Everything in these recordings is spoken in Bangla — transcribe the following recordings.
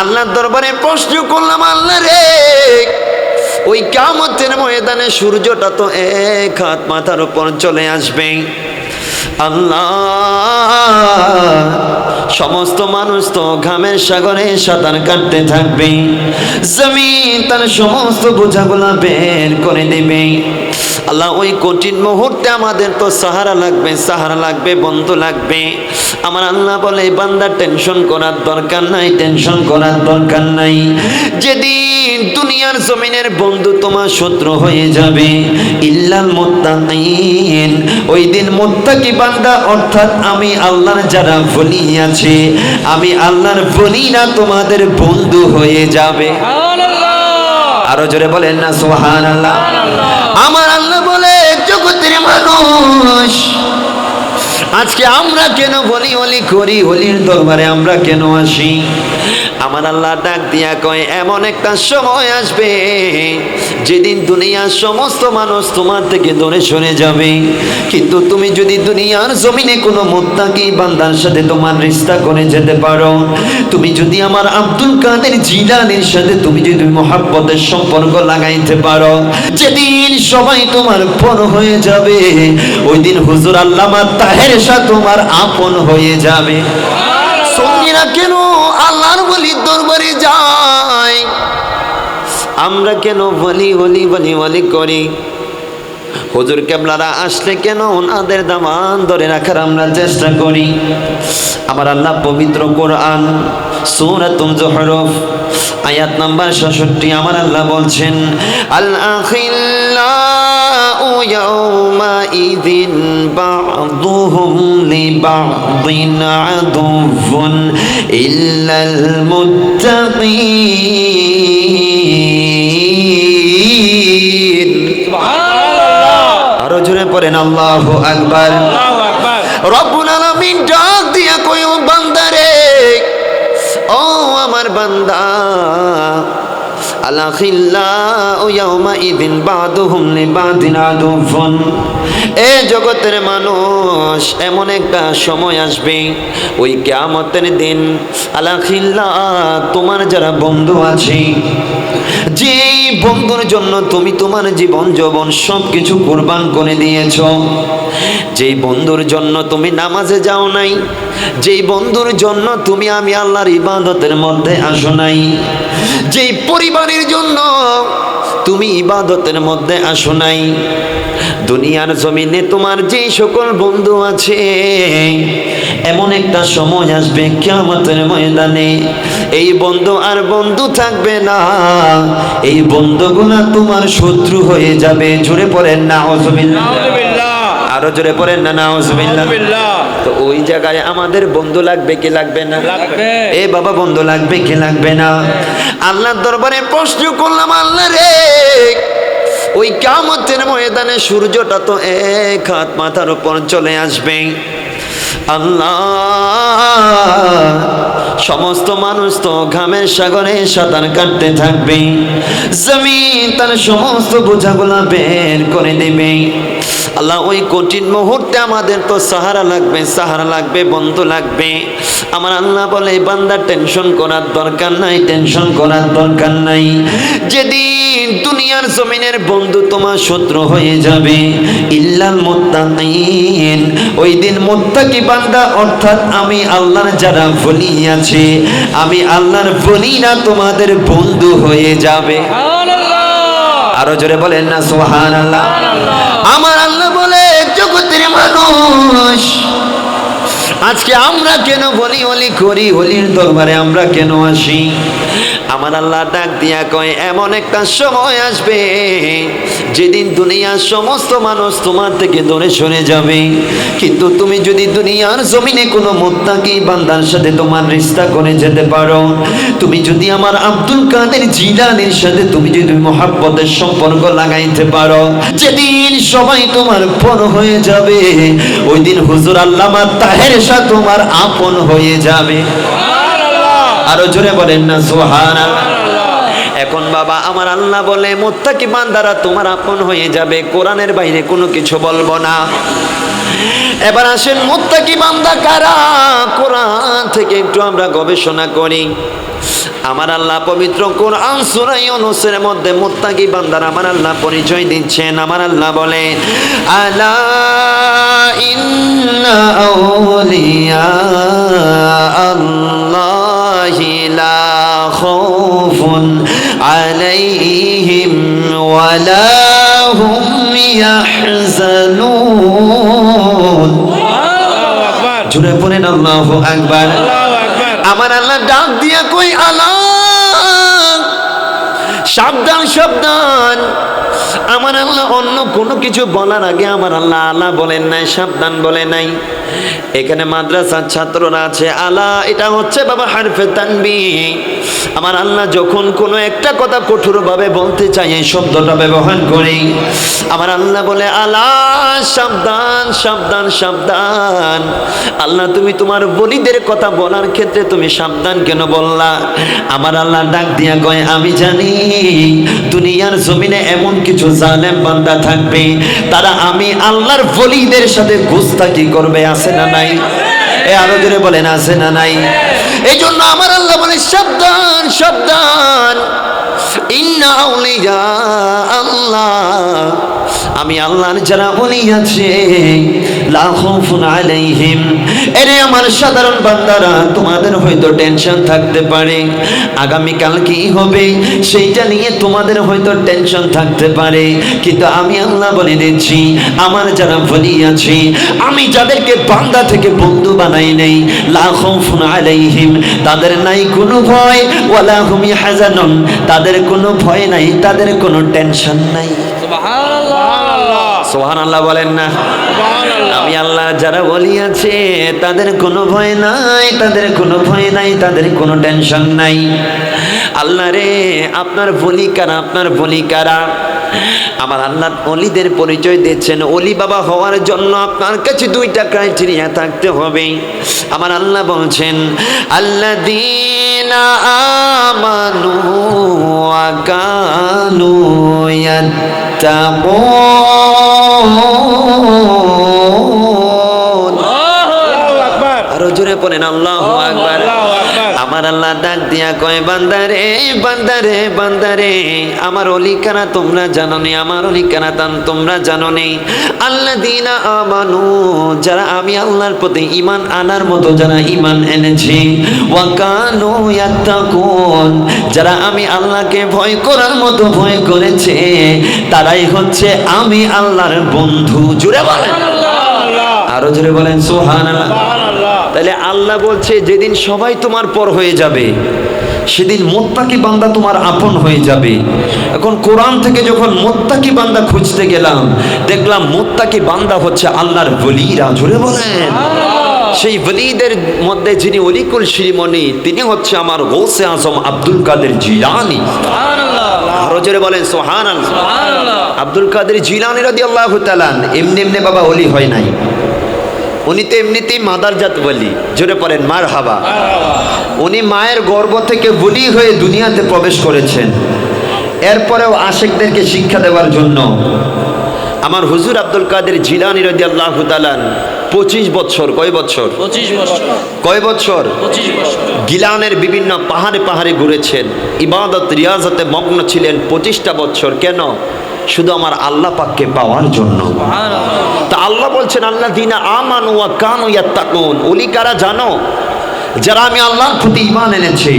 আল্লাহর দরবারে প্রশ্ন করলাম, আল্লাহ রে, ওই কিয়ামতের ময়দানে সূর্যটা তো এক হাত মাথার উপর চলে আসবে। আল্লাহ, সমস্ত মানুষ তো ঘামের সাগরে সাঁতার কাটতে থাকবে, জমিন তার সমস্ত বোঝাগুলা বের করে দেবে। আল্লাহ, ওই কঠিন মুহূর্তে আমাদের তো সাহারা লাগবে, বন্ধু লাগবে। আমার আল্লাহ বলে, বান্দা টেনশন করার দরকার নাই, টেনশন করার দরকার নাই। যেদিন দুনিয়ার জমিনের বন্ধু তোমার শত্রু হয়ে যাবে, ইল্লাল মুত্তাকিন, ওই দিন মুত্তাকি বান্দা অর্থাৎ আমি আল্লাহর যারা ওলি আছে, আমি আল্লাহর ওলিরা তোমাদের বন্ধু হয়ে যাবে। আরো জোরে বলেন না সুবহানাল্লাহ। আমার আল্লাহ বলে, জগতের মানুষ, আজকে আমরা কেন বলি করি, হলির দরবারে আমরা কেন আসি? আমার আল্লাহ ডাক দিয়া কয়, এমন একটা সময় আসবে যেদিন দুনিয়ার সমস্ত মানুষ তোমার থেকে দূরে সরে যাবে, কিন্তু তুমি যদি দুনিয়ার জমিনে কোনো মুত্তাকি বান্দার সাথে তোমার রিশতা করে যেতে পারো, তুমি যদি আমার আব্দুল কাদের জিলানীর সাথে তুমি যদি মহব্বতের সম্পর্ক লাগাইতে পারো, যেদিন সবাই তোমার পর হয়ে যাবে, ওই দিন হুজুর আল্লামা তাহের শাহ তোমার আপন হয়ে যাবে। সঙ্গীরা কেন আল্লাহর ওলির দরবারে যায়? আমরা কেন বলি করি? হুজুর কেবলারা আসলে কেন ওনাদের দামান ধরে রাখার আমরা চেষ্টা করি? আমার আল্লাহ পবিত্র কোরআন সূরাতুল যুহরুফ আয়াত নাম্বার 66 আমার আল্লাহ বলছেন, আল আখিল্লাউ ইয়াউমা ইযিন বা'দুহুম লিবা'দিন আদুউন ইল্লাল মুত্তাকিন। আরো জোরে পড়েন আল্লাহু আকবার। রব্বুল আলামিন ডাক দিয়া কয়, ও বান্দারে, ও আমার বান্দা, আলাখিল্লাউ ইয়াউমা ইযিন বা'দুহুম লিবা'দিন আদুউন। এ জগতের মানুষ, এমন একটা সময় আসবে ওই কিয়ামতের দিন, আলাখিল্লাহ, তোমার যারা বন্ধু আছে, যে বন্ধুর জন্য তুমি তোমার জীবন যৌবন সব কিছু কুরবান করে দিয়েছ, যেই বন্ধুর জন্য তুমি নামাজে যাও নাই, যেই বন্ধুর জন্য তুমি আমি আল্লাহর ইবাদতের মধ্যে আসো নাই, যেই পরিবারের জন্য তুমি ইবাদতের মধ্যে আসো নাই, দুনিয়ার জমিনে তোমার যেই সকল বন্ধু আছে, এমন একটা সময় আসবে কিয়ামতের ময়দানে, এই বন্ধু আর বন্ধু থাকবে না, এই বন্ধুগুলা তোমার শত্রু হয়ে যাবে। জোরে পড়েন নাউযুবিল্লাহ। আরো জোরে পড়েন না নাউযুবিল্লাহ। তো ওই জায়গায় আমাদের বন্ধু লাগবে কি লাগবে না? এ বাবা, বন্ধু লাগবে কি লাগবে না? আল্লাহর দরবারে প্রশ্ন করলাম, আল্লাহ রে, ওই কিয়ামতের ময়দানে সূর্যটা তো এক হাত মাথার উপর চলে আসবে। আল্লাহ, সমস্ত মানুষ তো ঘামের সাগরে সাঁতার কাটতে থাকবে, জমিন তার সমস্ত বোঝাগুলা বের করে দেবে। আল্লাহ, ওই কঠিন মুহূর্তে আমাদের তো সাহারা লাগবে, বন্ধু লাগবে। আমার আল্লাহ বলে, বান্দা টেনশন করার দরকার নাই, টেনশন করার দরকার নাই। যেদিন দুনিয়ার জমিনের বন্ধু তোমার শত্রু হয়ে যাবে, ইল্লাল মুত্তাকিন, ওই দিন মুত্তাকি বান্দা অর্থাৎ আমি আল্লাহর যারা ওলি আছে, আমি আল্লাহর ওলিরা তোমাদের বন্ধু হয়ে যাবে। আরো জোরে বলেন না সুবহানাল্লাহ। আমার আল্লাহ বলে, জগতের মানুষ, আজকে আমরা কেন বলি করি, হলির দরবারে আমরা কেন আসি? আমার আল্লাহ ডাক দিয়া কয়, এমন একটা সময় আসবে যেদিন দুনিয়ার সমস্ত মানুষ তোমার থেকে দূরে সরে যাবে, কিন্তু তুমি যদি দুনিয়ার জমিনে কোনো মুত্তাকি বান্দার সাথে তোমার রিশতা করে যেতে পারো, তুমি যদি আমার আব্দুল কাদের জিলানীর সাথে তুমি যদি মহব্বতের সম্পর্ক লাগাইতে পারো, যেদিন সবাই তোমার পর হয়ে যাবে, ওই দিন হুজুর আল্লামা তাহের শাহ তোমার আপন হয়ে যাবে। আরো জোরে বলেন না সুবহানাল্লাহ। এখন বাবা, আমার আল্লাহ বলে, মুত্তাকি বান্দারা তোমার আপন হয়ে যাবে, কোরআনের বাইরে কোনো কিছু বলবো না। এবার আসেন, মুত্তাকি বান্দা কারা? কোরআন থেকে একটু আমরা গবেষণা করি। আমার আল্লাহ পবিত্র কোরআন সূরা ইউনূসের মধ্যে মুত্তাকি বান্দার আমার আল্লাহ পরিচয় দিচ্ছেন। আমার আল্লাহ বলে, আলা ইন্না আউলিয়া আল্লাহি লা খাউফুন আলাইহিম ওয়া লা হুম ইয়াহজানুন। জোরে পড়েন আল্লাহু আকবার। আমার আল্লাহ ডাক দিয়া কই, আলা সাবধান সাবধান। আমার আল্লাহ অন্য কোনো কিছু বলার আগে আমার আল্লাহ আলা বলেন নাই, সাবধান বলে নাই। এখানে মাদ্রাসার ছাত্ররা আছে, আলা এটা হচ্ছে বাবা হারফে তানবিহ। আমার আল্লাহ যখন কোনো একটা কথা কঠোরভাবে বলতে চাই এই শব্দটা ব্যবহার করি। আমার আল্লাহ বলে, আলা সাবধান সাবধান সাবধান। আল্লাহ তুমি তোমার বলিদের কথা বলার ক্ষেত্রে তুমি সাবধান কেন বললা? আমার আল্লাহ ডাক দিয়া কয়, আমি জানি দুনিয়ার জমিনে এমন কিছু জালেম বান্দা থাকবে, তারা আমি আল্লাহর বলিদের সাথে গুস্তাখি করবে। আছে না নাই? এ আরো জোরে বলেন, আছে না নাই? এই জন্য আমার আল্লাহ বলে, সাবধান সাবধান। ইন্না আউলিয়া আল্লাহ, আমি আল্লাহর যারা ওলি আছে, লা খাউফুন আলাইহিম। এরে আমার সাধারণ বান্দারা, তোমাদের হয়তো টেনশন থাকতে পারে আগামীকাল কি হবে সেইটা নিয়ে তোমাদের হয়তো টেনশন থাকতে পারে, কিন্তু আমি আল্লাহ বলে দিচ্ছি, আমার যারা ওলি আছে, আমি যাদেরকে বান্দা থেকে বন্ধু বানাই নেই, লা খাউফুন আলাইহিম, তাদের নাই কোনো ভয়, ওয়ালা হুম ইয়াহজানুন, তাদের কোনো ভয় নাই, তাদের কোনো টেনশন নাই। সুবহানাল্লাহ বলেন না? আমি আল্লাহ যারা ওলি আছে তাদের কোনো ভয় নাই, তাদের কোনো ভয় নাই, তাদের কোনো টেনশন নাই। আল্লাহ রে, আপনার ওলি কারা? আপনার ওলি কারা? আমার আল্লাহ ওলিদের পরিচয় দিচ্ছেন। ওলি বাবা হওয়ার জন্য আপনার কাছে দুইটা ক্রাইটেরিয়া থাকতে হবে। আমার আল্লাহ বলছেন, আল্লাযীনা আমানু ওয়া কানু ইয়াত্তাকুন। আরো জোরে পড়েন আল্লাহু আকবার। আমার আল্লাহ ডাক দিয়া কয়, বান্দারে বান্দারে বান্দারে, আমার ওলি কারা তোমরা জানো নি? আমার ওলি কারা তোমরা জানো নি? আল্লাযীনা আমানু, যারা আমি আল্লাহর প্রতি ঈমান আনার মতো যারা ঈমান এনেছে, ওয়া কানু ইয়াত্তাকুন, যারা আমি আল্লাহকে ভয় করার মতো ভয় করেছে, তারাই হচ্ছে আমি আল্লাহর বন্ধু। জোরে বলেন, আরো জোরে বলেন সুবহানাল্লাহ। তাহলে আল্লাহ বলছে, যেদিন সবাই তোমার পর হয়ে যাবে সেদিন মুত্তাকি বান্দা তোমার আপন হয়ে যাবে। এখন কোরআন থেকে যখন মুত্তাকি বান্দা খুঁজতে গেলাম, দেখলাম মুত্তাকি বান্দা হচ্ছে আল্লাহর ওলিরা। জোরে বলেন। সেই ওলিদের মধ্যে যিনি অলিকুল শিরোমণি, তিনি হচ্ছে আমার গৌসে আজম আব্দুল কাদের জিলানী। আরো জোরে বলেন সুবহানাল্লাহ। আব্দুল কাদের জিলানী রাদিয়াল্লাহু তাআলা এমনি এমনি বাবা ওলি হয় নাই, উনি তো এমনিতেই মাদারজাত বলি। জোরে পড়েন মারহাবা। উনি মায়ের গর্ভ থেকে বলি হয়ে দুনিয়াতে প্রবেশ করেছেন। এরপরেও আশিকদেরকে শিক্ষা দেওয়ার জন্য আমার হুজুর আব্দুল কাদের জিলানী রাদিয়াল্লাহু তাআলা 25 বছর, কয় বছর? 25 বছর। কয় বছর? 25 বছর। গিলানের বিভিন্ন পাহাড়ে পাহাড়ে ঘুরেছেন, ইবাদত রিয়াজতে মগ্ন ছিলেন 25টা বছর। কেন? শুধু আমার আল্লাহ পাককে পাওয়ার জন্য। তা আল্লাহ বলছেন, আল্লাযীনা আমানু ওয়া কানু ইয়াত্তাকুন, ওলি কারা জানো? যারা আমি আল্লাহর প্রতি ঈমান এনেছে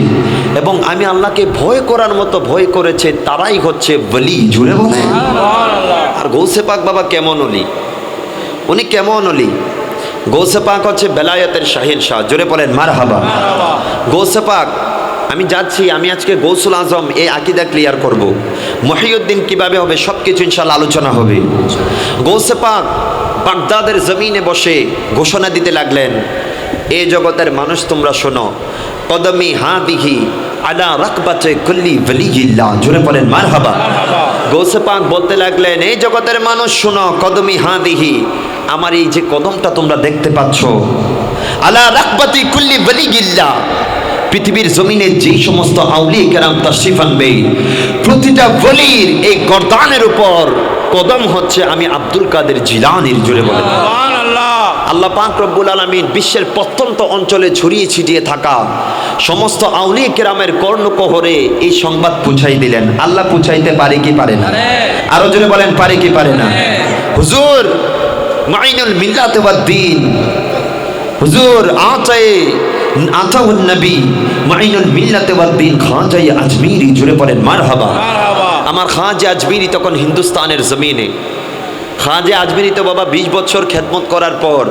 এবং আমি আল্লাহকে ভয় করার মতো ভয় করেছে, তারাই হচ্ছে ওলি। জুড়ে বলে। আর গৌসে পাক বাবা কেমন ওলি? উনি কেমন ওলি? গৌসে পাক হচ্ছে বেলায়েতের শাহিন শাহ। জোরে বলেন মারহাবা। গৌসে পাক, আমি যাচ্ছি, আমি আজকে গৌসুল আজম এই আকীদা ক্লিয়ার করব। মহিউদ্দিন কিভাবে হবে সব কিছু ইনশাআল্লাহ আলোচনা হবে। গৌসে পাক বাগদাদের জমিনে বসে ঘোষণা দিতে লাগলেন, এ জগতের মানুষ তোমরা শোনো, কদমি হাদিহি আলা রাকবাতে কুল্লি ওয়ালিয়িল্লাহ। জোরে বলেন মারহাবা। গৌসে পাক বলতে লাগলেন, এই জগতের মানুষ শোনো, কদমি হাদিহি, আমার এই যে কদমটা তোমরা দেখতে পাচ্ছ, আলা রাকবাতি কুল্লি ওয়ালিয়িল্লাহ, পৃথিবীর জমিনে যেই সমস্ত আউলিয়া কেরাম তাশরিফ আনবে, প্রতিটা ওলির এই গর্দানের উপর কদম হচ্ছে আমি আব্দুল কাদের জিলানীর। জোরে বলেন সুবহানাল্লাহ। আল্লাহ পাক রব্বুল আলামিন বিশ্বের প্রত্যন্ত অঞ্চলে ছড়িয়ে ছিটিয়ে থাকা সমস্ত আউলিয়া কেরামের কর্ণকোহরে এই সংবাদ পৌঁছাই দিলেন। আল্লাহ পৌঁছাইতে পারে কি পারে না? আরো জোরে বলেন, পারে কি পারে না? হুজুর মাইনুল মিল্লাত ওয়াদ দ্বীন, হুজুর আতাউন নবী মাইনুল মিল্লাত ওয়াদ দ্বীন খাজা আজমিরি, জোরে পড়েন মারহাবা। আমার খাজা আজমিরি তখন হিন্দুস্তানের জমিনে। খাজা আজমিরি তো বাবা 20 বছর খেদমত করার পর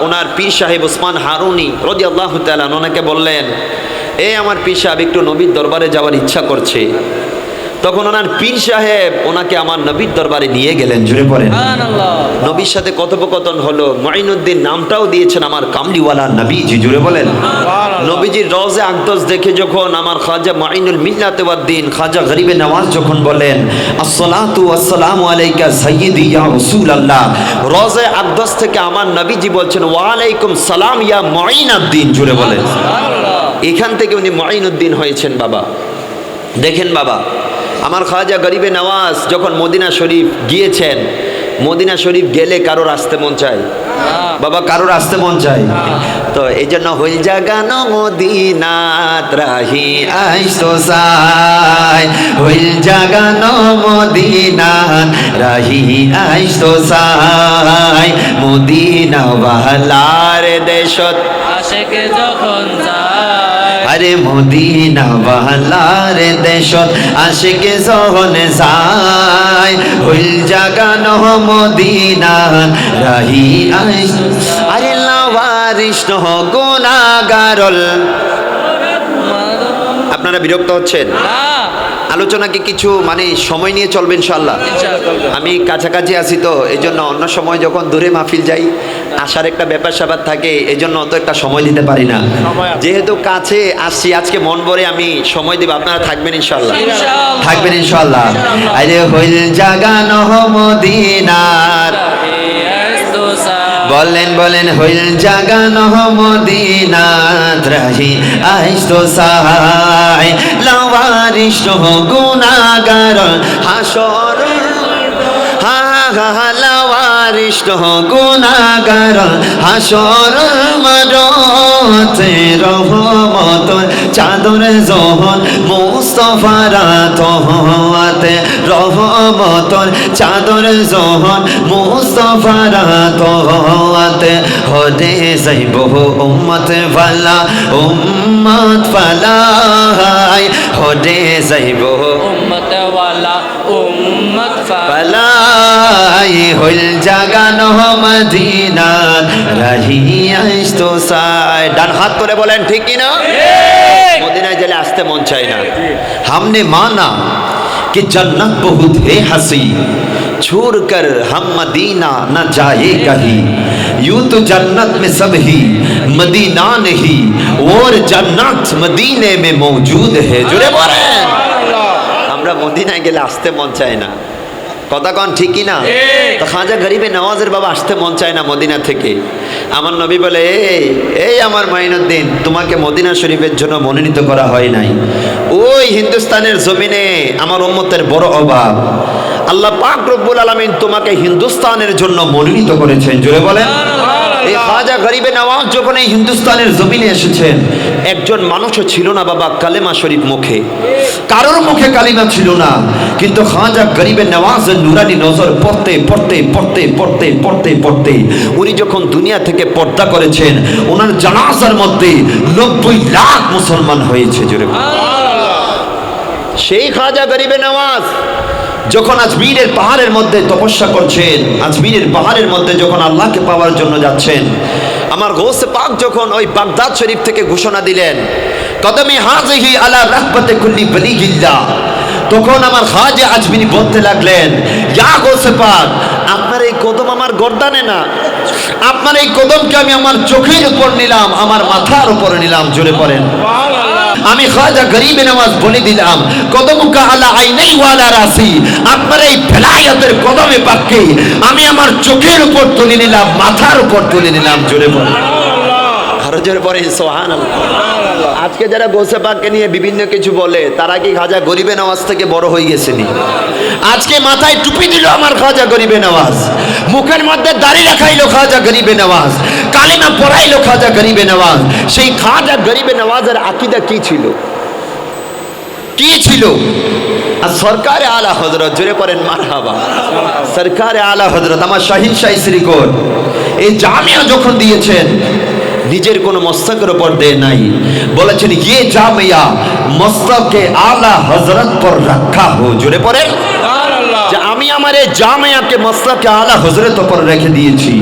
ওনার পীর সাহেব ওসমান হারুনি রাদিয়াল্লাহু তাআলা ওনাকে বললেন, আমার পীর সাহেব একটু নবীর দরবারে যাওয়ার ইচ্ছা করছে। তখন ওনার পীর সাহেব ওনাকে আমার নবীর দরবারে নিয়ে গেলেন, জুড়ে পড়েন সুবহানাল্লাহ। নবীর সাথে কথোপকথন হলো। মুঈনুদ্দিন নামটাও দিয়েছেন আমার কামলিওয়ালা নবীজি, জুড়ে বলেন নবীজির রওজা আকদস দেখে যখন আমার খাজা মাইনুল মিল্লাত ওয়াদ দ্বীন খাজা গরিবে নওয়াজ যখন বলেন আসসালাতু ওয়াসসালামু আলাইকা সাইয়্যিদি ইয়া রাসূলুল্লাহ, রওজা আকদস থেকে আমার নবীজি বলছেন ওয়া আলাইকুম সালাম ইয়া মুঈনুদ্দিন, জুড়ে বলেন সুবহানাল্লাহ। এখান থেকে উনি মুঈনুদ্দিন হয়েছেন বাবা। দেখেন বাবা, আমার খাজা গরিবে নওয়াজ যখন মদিনা শরীফ গিয়েছেন, মদিনা শরীফ গেলে কারোর আসতে মন চায় বাবা, কারোর আসতে মন চায় তো এই জন্য হইল জাগানো মদিনাত রাহি আইসো সাই, হইল জাগানো মদিনাত রাহি আইসো সাই, মদিনা ওয়ালার দেশত আশেকে যখন যায়, আরে মদিনা ওয়ালার দেশত আশিকে যখন যায়, হইল জাগানো মদিনাত রাহি আইসো, আরে লাওয়ারিস গুনাহগারল। আপনারা বিরক্ত হচ্ছেন? আলোচনা কি কিছু মানে সময় নিয়ে চলবে ইনশাআল্লাহ? আমি কাছাকাছি আছি তো এই জন্য, অন্য সময় যখন দূরে মাহফিল যাই আসার একটা ব্যাপার স্যাপার থাকে, এই জন্য অত একটা সময় দিতে পারি না। যেহেতু কাছে আসছি আজকে মন ভরে আমি সময় দেব, আপনারা থাকবেন ইনশাআল্লাহ? থাকবেন ইনশাআল্লাহ। আরে হইল জাগানো মদিনার, বলেন বলেন হইল জাগানো মদিনাত রাহি আইসো সাই, লাওয়ারিস গুনাহগার হাসর, লাওয়ারিস গুনাহগার হাসর মারতে রহমত চাদর জহন মুস্তাফার তোহাতে, রহমতর চাদর জহন মুস্তাফার তোহাতে, হদে যাইব উম্মত ফালা উম্মত ফালাই, হদে যাইব উম্মত ওয়ালা উম্মত ফালাই, হইল জাগানো মদিনাত রাহি আইসো সাই। ডান হাত করে বলেন ঠিক কি না? মদিনায় গেলে আসতে মন চায় না। हमने माना कि जन्नत बहुत है हंसी, छोड़कर हम मदीना न जाए कहीं, यूं तो जन्नत में सब ही मदीना नहीं, और जन्नत मदीने में मौजूद है। जुड़े बोलें, আমরা মদিনায় গেলে আসতে মন চায় না। কথা কন ঠিক কি না? তো খাজা গরিবে নওয়াজের বাবা আসতে মন চায় না মদিনা থেকে। আমার নবী বলে, এই আমার মাইনুদ্দিন, তোমাকে মদিনা শরীফের জন্য মনোনীত করা হয় নাই। ওই হিন্দুস্তানের জমিনে আমার উম্মতের বড় অভাব, আল্লাহ পাক রব্বুল আলামিন তোমাকে হিন্দুস্তানের জন্য মনোনীত করেছেন। জোরে বলেন। এই খাজা গরিবে নওয়াজ যখন এই হিন্দুস্তানের জমিনে এসেছেন, একজন মানুষও ছিল না বাবা কালেমা শরীফ মুখে, কারোর মুখে কালিমা ছিল না। কিন্তু খাজা গরিবে নওয়াজের নুরানি নজর পড়তে পড়তে পড়তে পড়তে পড়তে পড়তে উনি যখন দুনিয়া থেকে পর্দা করেছেন, ওনার জানাজার মধ্যে 90 লাখ মুসলমান হয়েছে। জোরে সেই খাজা গরিবে নওয়াজ যখন আজমিরের পাহাড়ের মধ্যে তপস্যা করছেন, আজমিরের পাহাড়ের মধ্যে যখন আল্লাহকে পাওয়ার জন্য যাচ্ছেন, আমার গৌসে পাক যখন ওই বাগদাদ শরীফ থেকে ঘোষণা দিলেন কদমে হাজিহি আলা রাহবাতে কুল্লি বলিগিল্লাহ, তখন আমার খাজা আজমিরি বলতে লাগলেন, ইয়া গৌসে পাক, আপনার এই কদম আমার গর্দানে না, আপনার এই কদমকে আমি আমার চোখের উপর নিলাম, আমার মাথার উপর নিলাম। জোরে পড়েন। আমি খাজা গরিবে নওয়াজ বলে দিলাম, কদমুকা আলা আইনাই ওয়ালা রাসি, আপনার এই বেলায়েতের কদমে পাককে আমি আমার চোখের উপর তুলে নিলাম, মাথার উপর তুলে নিলাম। জোরে পড়েন, আরো জোরে পড়েন সুবহানাল্লাহ। আজকে যারা গোসে পাককে নিয়ে বিভিন্ন কিছু বলে তারা কি খাজা গরিবে নওয়াজ থেকে বড় হয়ে গেছেনি? আজকে মাথায় টুপি দিল আমার খাজা গরিবে নওয়াজ, মুখের মধ্যে দাড়ি রাখাইলো খাজা গরিবে নওয়াজ, কালিমা পড়াইলো খাজা গরিবে নওয়াজ। সেই খাজা গরিবে নওয়াজের আকীদা কি ছিল? কি ছিল? আর সরকারে আলা হযরত, জোরে পড়েন মারহাবা। সরকারে আলা হযরত আমার শাহিন শাহী শ্রীকোট এই জামিয়া যখন দিয়েছেন নিজের কোনো মস্তকের উপর দেয় নাই, বলেছেন ইয়ে জামিয়া মস্তকে আলা হযরত পর রাখা হো। জোরে পড়েন যে আমি আমার এই জামিয়াকে মস্তকে আলা হযরত উপর রেখে দিয়েছি।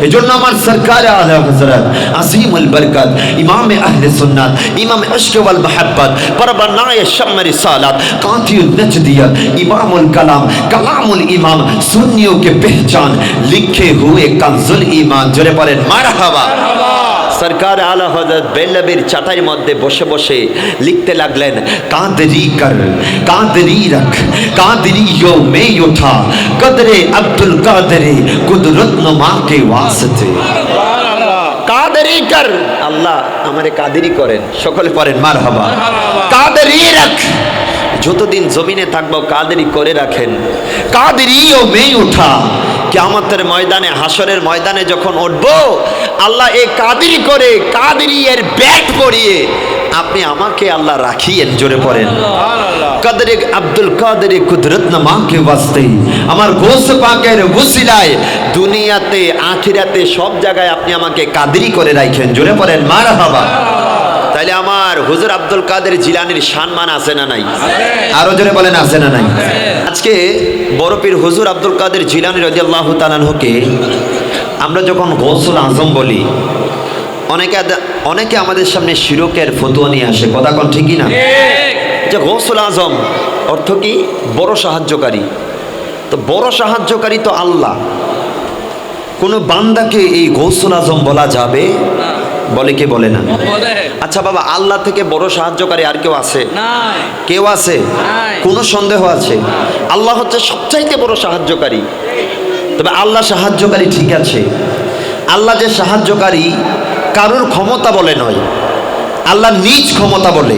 এজন্য আমার সরকার আলা হযরত আজিমুল বরকত ইমাম আহলে সুন্নাত ইমাম ইশক ওয়াল মুহাব্বত পরবনায়ে শাম रिसालत कातियुल नजदियत इमामुल कलाम कलामुल इमाम सुन्नियों के पहचान लिखे हुए कंजुल ईमान। जोरे पड़ेन मारहाबा। सरकार आला हजरत बेलबीर चाटाइर मध्य बसे बसे लिखते लागलेन कादरी कर कादरी रख कादरी यो में उठा कदरे अब्दुल कादरे कुदरत नुमा के वास्ते কাদেরি কর। আল্লাহ আমারে কাদেরি করেন। সকলে পড়েন মারহাবা। কাদেরি রাখ, যতদিন জমিনে থাকবো কাদেরি করে রাখেন। কাদেরি ও মেয়ে উঠা, কিয়ামতের ময়দানে হাসরের ময়দানে যখন উঠবো আল্লাহ এই কাদেরি করে কাদেরি এর ব্যাট পরিয়ে আপনি আমাকে আল্লাহ রাখিয়েন। জোরে পড়েন কাদরে আব্দুল কাদের কুদরত নামা কে ওয়াস্তে আমার গোস পাকের ওসিলায় দুনিয়াতে আখিরাতে সব জায়গায় আপনি আমাকে কাদেরি করে রাখেন। জোরে পড়েন মারহাবা। তাইলে আমার হুজুর আব্দুল কাদের জিলানীর সম্মান আছে না নাই? আরো জোরে বলেন আছে না নাই? আজকে বড় পীর হুজুর আব্দুল কাদের জিলানী রাদিয়াল্লাহু তাআলা আনহুকে আমরা যখন গৌসুল আজম বলি, অনেকে আমাদের সামনে শিরকের ফতোয়া নিয়ে আসে। কথা কোন ঠিকই না? যে গৌসুল আজম অর্থ কি? বড় সাহায্যকারী। তো বড় সাহায্যকারী তো আল্লাহ। কোন বান্দাকে এই গৌসুল আজম বলা যাবে? বলে কে? বলে না। আচ্ছা বাবা, আল্লাহ থেকে বড় সাহায্যকারী আর কেউ আছে? কেউ আছে? কোনো সন্দেহ আছে? আল্লাহ হচ্ছে সবচাইতে বড় সাহায্যকারী। তবে আল্লাহ সাহায্যকারী ঠিক আছে, আল্লাহ যে সাহায্যকারী কারোর ক্ষমতা বলে নয়, আল্লাহ নিজ ক্ষমতা বলে।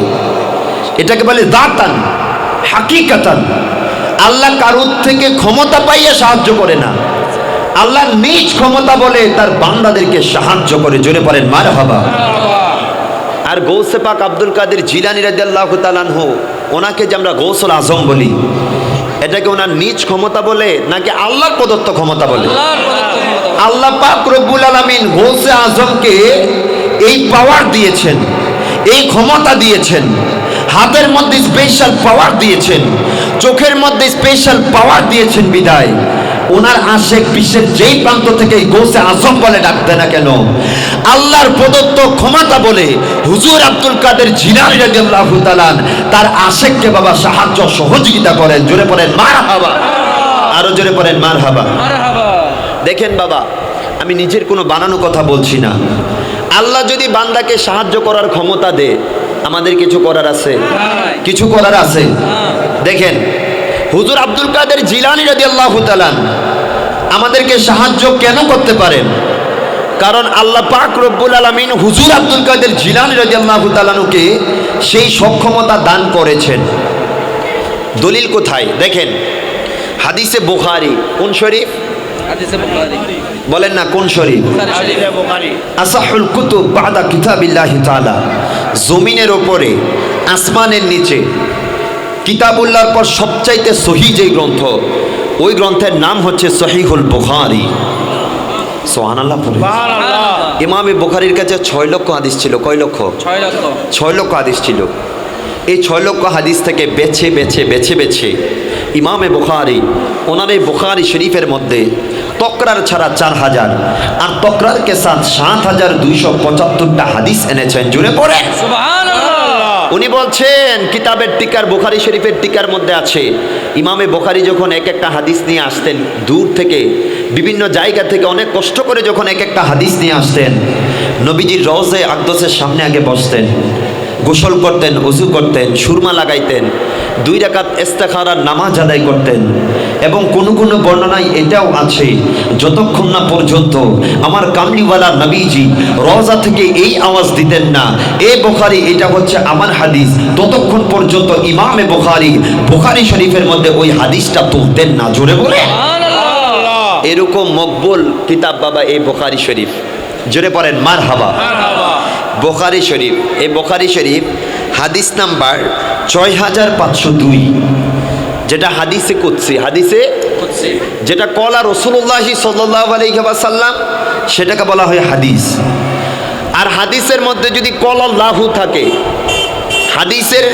এটাকে বলে দাতান হাকিকাতান। আল্লাহ কারোর থেকে ক্ষমতা পাইয়া সাহায্য করে না, আল্লাহ নিজ ক্ষমতা বলে তার বান্দাদেরকে সাহায্য করে। জোরে পড়েন মারহাবা। আর গৌসে পাক আব্দুল কাদের জিলানী রাদিয়াল্লাহু তাআলা আনহু, ওনাকে যে আমরা গৌসুল আজম বলি, এটাকে ওনার নিজ ক্ষমতা বলে নাকি আল্লাহর প্রদত্ত ক্ষমতা বলে? আল্লাহ পাক রব্বুল আলামিন গৌসে আজমকে এই পাওয়ার দিয়েছেন, এই ক্ষমতা দিয়েছেন, হাতের মধ্যে স্পেশাল পাওয়ার দিয়েছেন, চোখের মধ্যে স্পেশাল পাওয়ার দিয়েছেন। বিদায় ওনার আশেক বিশ্বের যেই প্রান্ত থেকে গৌসে আজম বলে ডাকতে না কেন, আল্লাহর প্রদত্ত ক্ষমতা বলে হুজুর আব্দুল কাদের জিলানী রাদিয়াল্লাহু তাআলা তার আশেককে বাবা সাহায্য সহযোগিতা করেন। জোরে পড়েন মারহাবা। আরো জোরে পড়েন মারহাবা। দেখেন বাবা, আমি নিজের কোনো বানানো কথা বলছি না। আল্লাহ যদি বান্দাকে সাহায্য করার ক্ষমতা দেয়, আমাদের কিছু করার আছে? কিছু করার আছে? দেখেন হুজুর আব্দুল কাদের জিলানী রাদিয়াল্লাহু তাআলা আমাদেরকে সাহায্য কেন করতে পারেন? কারণ আল্লাহ পাক রব্বুল আলামিন হুজুর আব্দুল কাদের জিলানী রাদিয়াল্লাহু তাআলাকে সেই সক্ষমতা দান করেছেন। দলিল কোথায়? দেখেন হাদিসে বুখারী। কোন শরীফ? হাদিসে বুখারী। বলেন না কোন শরীফ? হাদিসে বুখারী। আসাহুল কুতুব বাদা কিতাবিল্লাহি তাআলা। জমিনের উপরে আসমানের নিচে কিতাবুল্লাহর পর সবচাইতে সহিহ যে গ্রন্থ, ওই গ্রন্থের নাম হচ্ছে সহিহুল বুখারী। সুবহানাল্লাহ। ইমামে বুখারীর কাছে 6 লক্ষ হাদিস ছিল। কয় লক্ষ? 6 লক্ষ হাদিস ছিল। এই 6 লক্ষ হাদিস থেকে বেছে বেছে বেছে বেছে ইমামে বুখারী ওনার এই বুখারী শরীফের মধ্যে তকরার ছাড়া 4000 আর তকরারকে সাথ 7275টা হাদিস এনেছেন। জুড়ে পড়ে সুবহানাল্লাহ। উনি বলছেন কিতাবের টিকার বুখারী শরীফের টিকার মধ্যে আছে, ইমামে বুখারী যখন এক একটা হাদিস নিয়ে আসতেন দূর থেকে, বিভিন্ন জায়গা থেকে অনেক কষ্ট করে যখন এক একটা হাদিস নিয়ে আসতেন, নবীজির রওজে আকদসের সামনে আগে বসতেন, গোসল করতেন, ওযু করতেন, সুরমা লাগাইতেন, 2 রাকাত ইস্তেখারার নামাজ আদায় করতেন। এবং কোনো কোনো বর্ণনায় এটাও আছে, যতক্ষণ না পর্যন্ত আমার কামলিওয়ালা নবীজি রওজা থেকে এই আওয়াজ দিতেন না, এ বুখারী এটা হচ্ছে আমার হাদিস, ততক্ষণ পর্যন্ত ইমামে বুখারী শরীফের মধ্যে ওই হাদিসটা তুলতেন না। জোরে বলে এরকম মকবুল কিতাব বাবা এই বুখারী শরীফ। জোরে পড়েন মারহাবা। বুখারী শরীফ, এই বুখারী শরীফ হাদিস নাম্বার 6502, যেটা হাদিসে কুদসি, হাদিসে যেটা কলা রাসূলুল্লাহ সাল্লাল্লাহু আলাইহি ওয়াসাল্লাম, সেটাকে বলা হয় হাদিস। আর হাদিসের মধ্যে যদি কলাল্লাহু থাকে, হাদিসের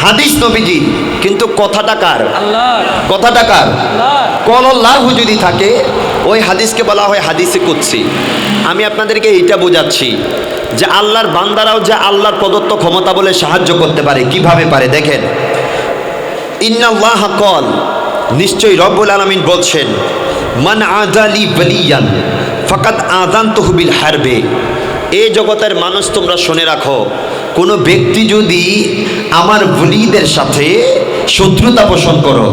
হাদিস নবীজি, কিন্তু কথাটা কার? আল্লাহর। কথাটা কার? আল্লাহর। কলাল্লাহু যদি থাকে, ওই হাদিসকে বলা হয় হাদিসে কুদসি। আমি আপনাদেরকে এইটা বোঝাচ্ছি যে আল্লাহর বান্দারাও যে আল্লাহর প্রদত্ত ক্ষমতা বলে সাহায্য করতে পারে। কিভাবে পারে দেখেন, ইন্নাল্লাহ কল, নিশ্চয়ই রব্বুল আলামিন বলছেন, মান আযালি ওয়ালিয়ান ফাকাদ আযানতুহু বিল হারবে। এই জগতের মানুষ তোমরা শুনে রাখো, কোনো ব্যক্তি যদি আমার ওলিদের সাথে শত্রুতা পোষণ করো,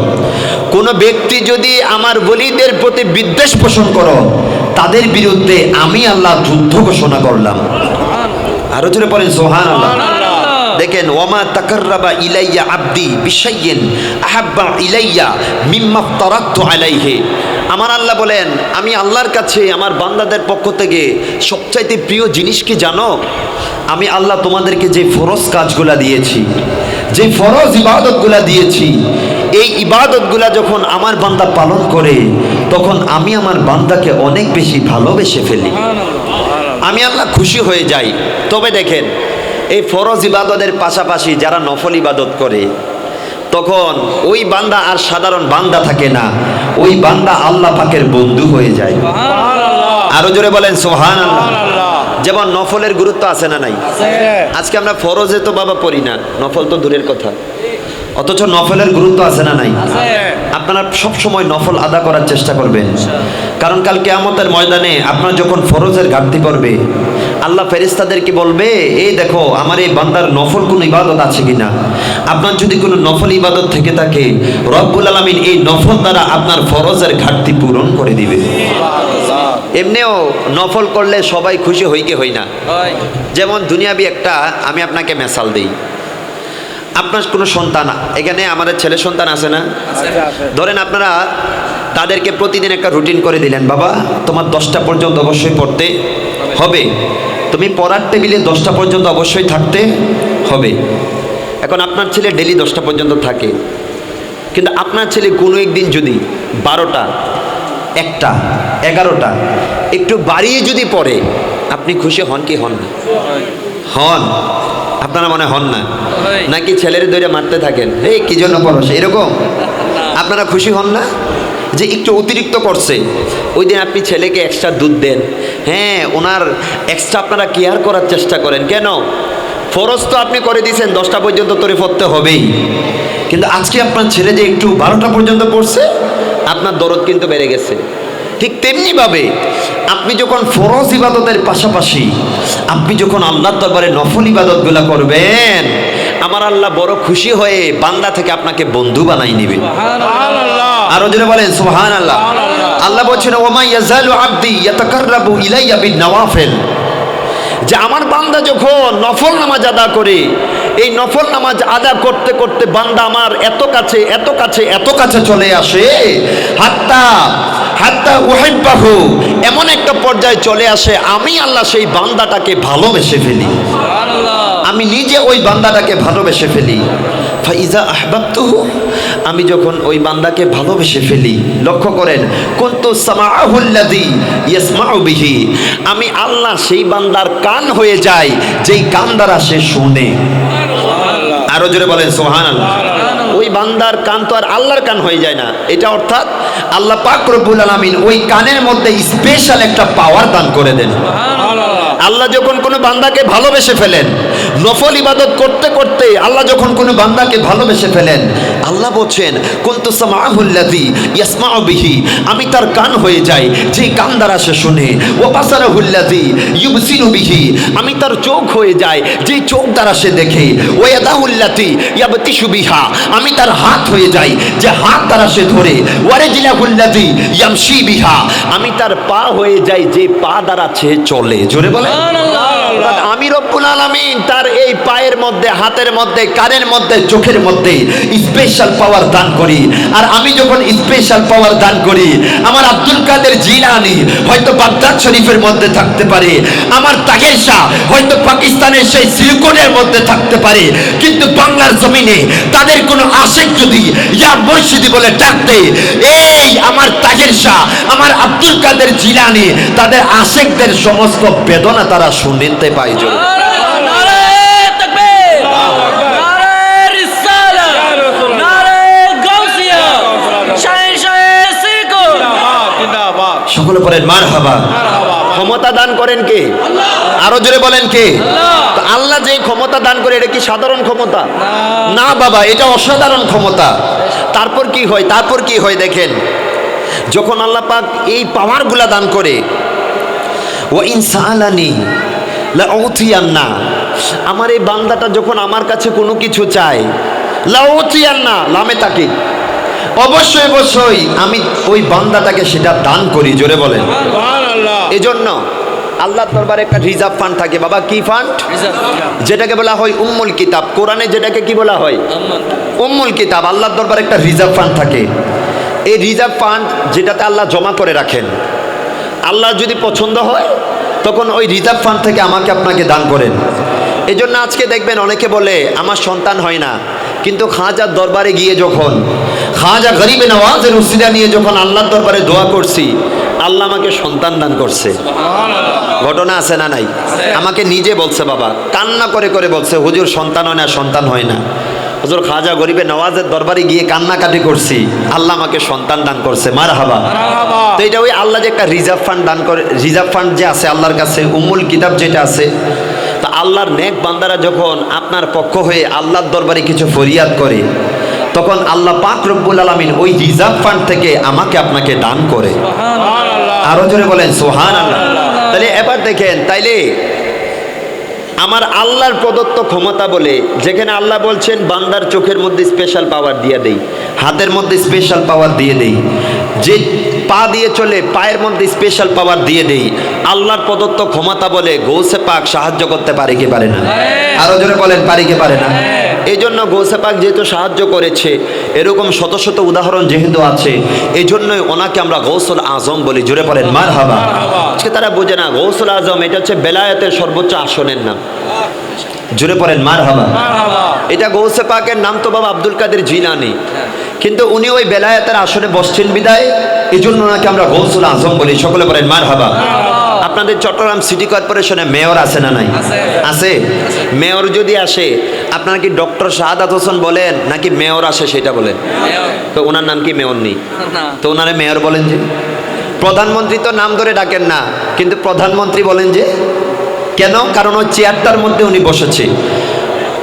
কোনো ব্যক্তি যদি আমার ওলিদের প্রতি বিদ্বেষ পোষণ করো, তাদের বিরুদ্ধে আমি আল্লাহ যুদ্ধ ঘোষণা করলাম। আরো জোরে পড়েন সুবহানাল্লাহ। দেখেন, ওয়ামা তাকাররাবা ইলাইয়া আবদি বিশাইইন আহাব্বা ইলাইয়া মিম্মা ইফতারাতু আলাইহি। আমার আল্লাহ বলেন, আমি আল্লাহর কাছে আমার বান্দাদের পক্ষ থেকে সবচাইতে প্রিয় জিনিস কি জানো? আমি আল্লাহ তোমাদেরকে যে ফরজ কাজগুলা দিয়েছি, যে ফরজ ইবাদতগুলা দিয়েছি, এই ইবাদতগুলা যখন আমার বান্দা পালন করে, তখন আমি আমার বান্দাকে অনেক বেশি ভালোবেসে ফেলি, আমি আল্লাহ খুশি হয়ে যাই। তবে দেখেন, এই ফরজ ইবাদতের পাশাপাশি যারা নফল ইবাদত করে, তখন ওই বান্দা আর সাধারণ বান্দা থাকে না, ওই বান্দা আল্লাহ পাকের বন্ধু হয়ে যায়। আরো জোরে বলেন সুবহানাল্লাহ। যেমন নফলের গুরুত্ব আছে না নাই? আজকে আমরা ফরজে তো বাবা পড়ি না, নফল তো দূরের কথা, অথচ নফলের গুরুত্ব আছে না নাই? আপনারা সব সময় নফল আদা করার চেষ্টা করবেন, কারণ কাল কিয়ামতের ময়দানে আপনার যখন ফরজের ঘাটতি পড়বে, আল্লাহ ফেরেশতাদেরকে বলবে, এই দেখো আমার এই বান্দার নফল কোনো ইবাদত আছে কিনা। আপনার যদি কোনো নফল ইবাদত থেকে থাকে, রব্বুল আলামিন এই নফল দ্বারা আপনার ফরজের ঘাটতি পূরণ করে দিবে। এমনিও নফল করলে সবাই খুশি হই কি হই না? যেমন দুনিয়াবি একটা আমি আপনাকে মেসাল দিই। আপনার কোনো সন্তান, এখানে আমাদের ছেলে সন্তান আছে না? ধরেন আপনারা তাদেরকে প্রতিদিন একটা রুটিন করে দিলেন, বাবা তোমার 10টা পর্যন্ত অবশ্যই পড়তে হবে, তুমি পড়ার টেবিলে 10টা পর্যন্ত অবশ্যই থাকতে হবে। এখন আপনার ছেলে ডেলি 10টা পর্যন্ত থাকে, কিন্তু আপনার ছেলে কোনো একদিন যদি 12টা, 1টা, 11টা একটু বাড়িয়ে যদি পড়ে, আপনি খুশি হন কি হন না? হন। আপনারা মনে হন না? নাকি ছেলের দৌড়ে মারতে থাকেন, এই কি জন্য পড়স, এরকম? আপনারা খুশি হন না যে একটু অতিরিক্ত করছে? ওই দিন আপনি ছেলেকে এক্সট্রা দুধ দেন, হ্যাঁ ওনার এক্সট্রা আপনারা কেয়ার করার চেষ্টা করেন। কেন? ফরজ তো আপনি করে দিয়েছেন 10টা পর্যন্ত তোরে পড়তে হবেই, কিন্তু আজকে আপনার ছেলে যে একটু 12টা পর্যন্ত পড়ছে, আপনার দরদ কিন্তু বেড়ে গেছে। ঠিক তেমনিভাবে আপনি যখন ফরজ ইবাদতের পাশাপাশি আপনি যখন আল্লাহর দরবারে নফল ইবাদতগুলো করবেন, আমার আল্লাহ বড় খুশি হয়ে বান্দা থেকে আপনাকে বন্ধু বানাই নেবে। আরো জোরে বলেন সুবহানাল্লাহ। আল্লাহ বলছেন, ওমা ইয়াজালু আবদি ইয়াতাকাররাবু ইলাইয়া বিন নওয়াফিল, যে আমার বান্দা যখন নফল নামাজ আদা করে, এই নফল নামাজ আদা করতে করতে বান্দা আমার এত কাছে এত কাছে এত কাছে চলে আসে, হাত্তা হাত্তা উহিব্বাহু, এমন একটা পর্যায়ে চলে আসে আমি আল্লাহ সেই বান্দাটাকে ভালোবেসে ফেলি, আমি নিজে ওই বান্দাটাকে ভালোবেসে ফেলি। ফাইজা আহবাবতুহু, আমি যখন ওই বান্দাকে ভালোবেসে ফেলি, লক্ষ্য করেন, কুনতু সামাআহুল্লাযী ইয়াসমাউ বিহি, আমি আল্লাহ সেই বান্দার কান হয়ে যাই যেই কান দ্বারা সে শুনে। আরো জোরে বলেন সুবহানাল্লাহ। ওই বান্দার কান তো আর আল্লাহর কান হয়ে যায় না, এটা অর্থাৎ আল্লাহ পাক রব্বুল আলামিন ওই কানের মধ্যে স্পেশাল একটা পাওয়ার দান করে দেন। আল্লাহ যখন কোনো বান্দাকে ভালোবেসে ফেলেন, নফল ইবাদত করতে করতে আল্লাহ যখন কোনো বান্দাকে ভালোবেসে ফেলেন, আল্লাহ বলছেন কুনতু সামাউল্লাযী ইয়াসমাউ বিহি, আমি তার কান হয়ে যাই যে কান দ্বারা সে শুনে, ওয়া বাসারুল্লাযী ইউবসিরু বিহি, আমি তার চোখ হয়ে যাই যে চোখ দ্বারা সে দেখে, ওয়া ইয়াদাহুল্লাতী ইয়াবতিশু বিহা, আমি তার হাত হয়ে যাই যে হাত দ্বারা সে ধরে, ওয়া রিজলাহুল্লাযী ইয়ামশি বিহা, আমি তার পা হয়ে যাই যে পা দ্বারা সে চলে। জোরে বলে অর্থাৎ আমি রব্বুল আলামিন তার এই পায়ের মধ্যে, হাতের মধ্যে, কানের মধ্যে, চোখের মধ্যে স্পেশাল পাওয়ার দান করি। আর আমি যখন স্পেশাল পাওয়ার দান করি, আমার আব্দুল কাদের জিলানী হয়তো বাগদাদ শরীফের মধ্যে থাকতে পারে, আমার তাহের শাহ হয়তো পাকিস্তানের সেই সিলিকনের মধ্যে থাকতে পারে, কিন্তু বাংলার জমিনে তাদের কোনো আশেক যদি ইয়া মুর্শিদি বলে ডাকতে, এই আমার তাহের শাহ, আমার আব্দুল কাদের জিলানী, তাদের আশেকদের সমস্ত বেদনা তারা শুনতে পায়। জোরে নারে তাকবীর, নারে রিসালাত, নারে গাউসিয়া, শাহে শাহে সিরকুল। জিন্দাবাদ। সকলে বলেন মারহাবা। ক্ষমতা দান করেন কে? আরো জোরে বলেন কে? তো আল্লাহ যে ক্ষমতা দান করে, এটা কি সাধারণ ক্ষমতা? না বাবা, এটা অসাধারণ ক্ষমতা। তারপর কি হয়? তারপর কি হয় দেখেন, যখন আল্লাহ পাক এই পাওয়ারগুলা দান করে, ওয়া ইনসালানি লাউতিয়ান্না, আমার এই বান্দাটা যখন আমার কাছে কোনো কিছু চায়, লাউতিয়ান্না লামে তাকে, অবশ্যই অবশ্যই আমি ওই বান্দাটাকে সেটা দান করি। জোরে বলেন সুবহানাল্লাহ। এজন্য আল্লাহর দরবারে একটা রিজার্ভ ফান্ড থাকে বাবা। কি ফান্ড? যেটাকে বলা হয় উম্মুল কিতাব। কোরআনে যেটাকে কি বলা হয়? উম্মুল কিতাব। আল্লাহর দরবারে একটা রিজার্ভ ফান্ড থাকে। এই রিজার্ভ ফান্ড যেটাতে আল্লাহ জমা করে রাখেন, আল্লাহ যদি পছন্দ হয় তখন ওই রিজার্ভ ফান্ড থেকে আমাকে আপনাকে দান করেন। এই জন্য আজকে দেখবেন অনেকে বলে আমার সন্তান হয় না, কিন্তু খাজার দরবারে গিয়ে যখন খাজা গরিবে নওয়াজের উসিলা নিয়ে যখন আল্লাহর দরবারে দোয়া করছি, আল্লাহ আমাকে সন্তান দান করছে। ঘটনা আছে না নাই? আমাকে নিজে বলছে, বাবা কান্না করে করে বলছে, হুজুর সন্তান হয় না, সন্তান হয় না। হুজুর খাজা গরিবে নওয়াজের দরবারে গিয়ে কান্নাকাটি করছি, আল্লাহ আমাকে সন্তান দান করছে। মারহাবা। তো এটা ওই আল্লাহ যে একটা রিজার্ভ ফান্ড দান করে, রিজার্ভ ফান্ড যে আছে আল্লাহর কাছে, উম্মুল কিতাব যেটা আছে, তা আল্লাহর নেক বান্দারা যখন আপনার পক্ষ হয়ে আল্লাহর দরবারে কিছু ফরিয়াদ করে, তখন আল্লাহ পাক রব্বুল আলামিন ওই রিজার্ভ ফান্ড থেকে আমাকে আপনাকে দান করে। আরো জোরে বলেন সুবহানাল্লাহ। তাহলে এবার দেখেন, তাইলে আমার আল্লাহর প্রদত্ত ক্ষমতা বলে, যেখানে আল্লাহ বলছেন বান্দার চোখের মধ্যে স্পেশাল পাওয়ার দিয়ে দেই, হাতের মধ্যে স্পেশাল পাওয়ার দিয়ে দেই, যে পা দিয়ে চলে পায়ের মধ্যে স্পেশাল পাওয়ার দিয়ে দেই, আল্লাহর প্রদত্ত ক্ষমতা বলে গৌসে পাক সাহায্য করতে পারে কি পারে না? আরো জোরে বলেন পারে কি পারে না? এই জন্য গৌসে পাক যেহেতু সাহায্য করেছে, এরকম শত শত উদাহরণ যেহেতু আছে, এই জন্যই ওনাকে আমরা গৌসুল আজম বলি। জোরে বলেন মারহাবা। আজকে তারা বোঝে না গৌসুল আজম এটা হচ্ছে বেলায়েতের সর্বোচ্চ আসনের নাম। জোরে পড়েন মারহাবা। এটা গৌসে পাকের নাম তো বাবা আব্দুল কাদের জিলানী, কিন্তু উনি ওই বেলায়েতের আসনে বসছেন বিদায়, এই জন্য ওনাকে আমরা গৌসুল আজম বলি। সকলে বলেন মারহাবা। আপনাদের চট্টগ্রাম সিটি কর্পোরেশনে মেয়র আছে না নাই? আছে। মেয়র যদি আসে, আপনারা কি ডক্টর শাহাদাত হোসেন বলেন নাকি মেয়র আসে সেটা বলেন? তো ওনার নাম কি মেয়র নেই? তো ওনারে মেয়র বলেন যে। প্রধানমন্ত্রী তো নাম ধরে ডাকেন না, কিন্তু প্রধানমন্ত্রী বলেন যে। কেন? কারণ ওই চেয়ারটার মধ্যে উনি বসেছে।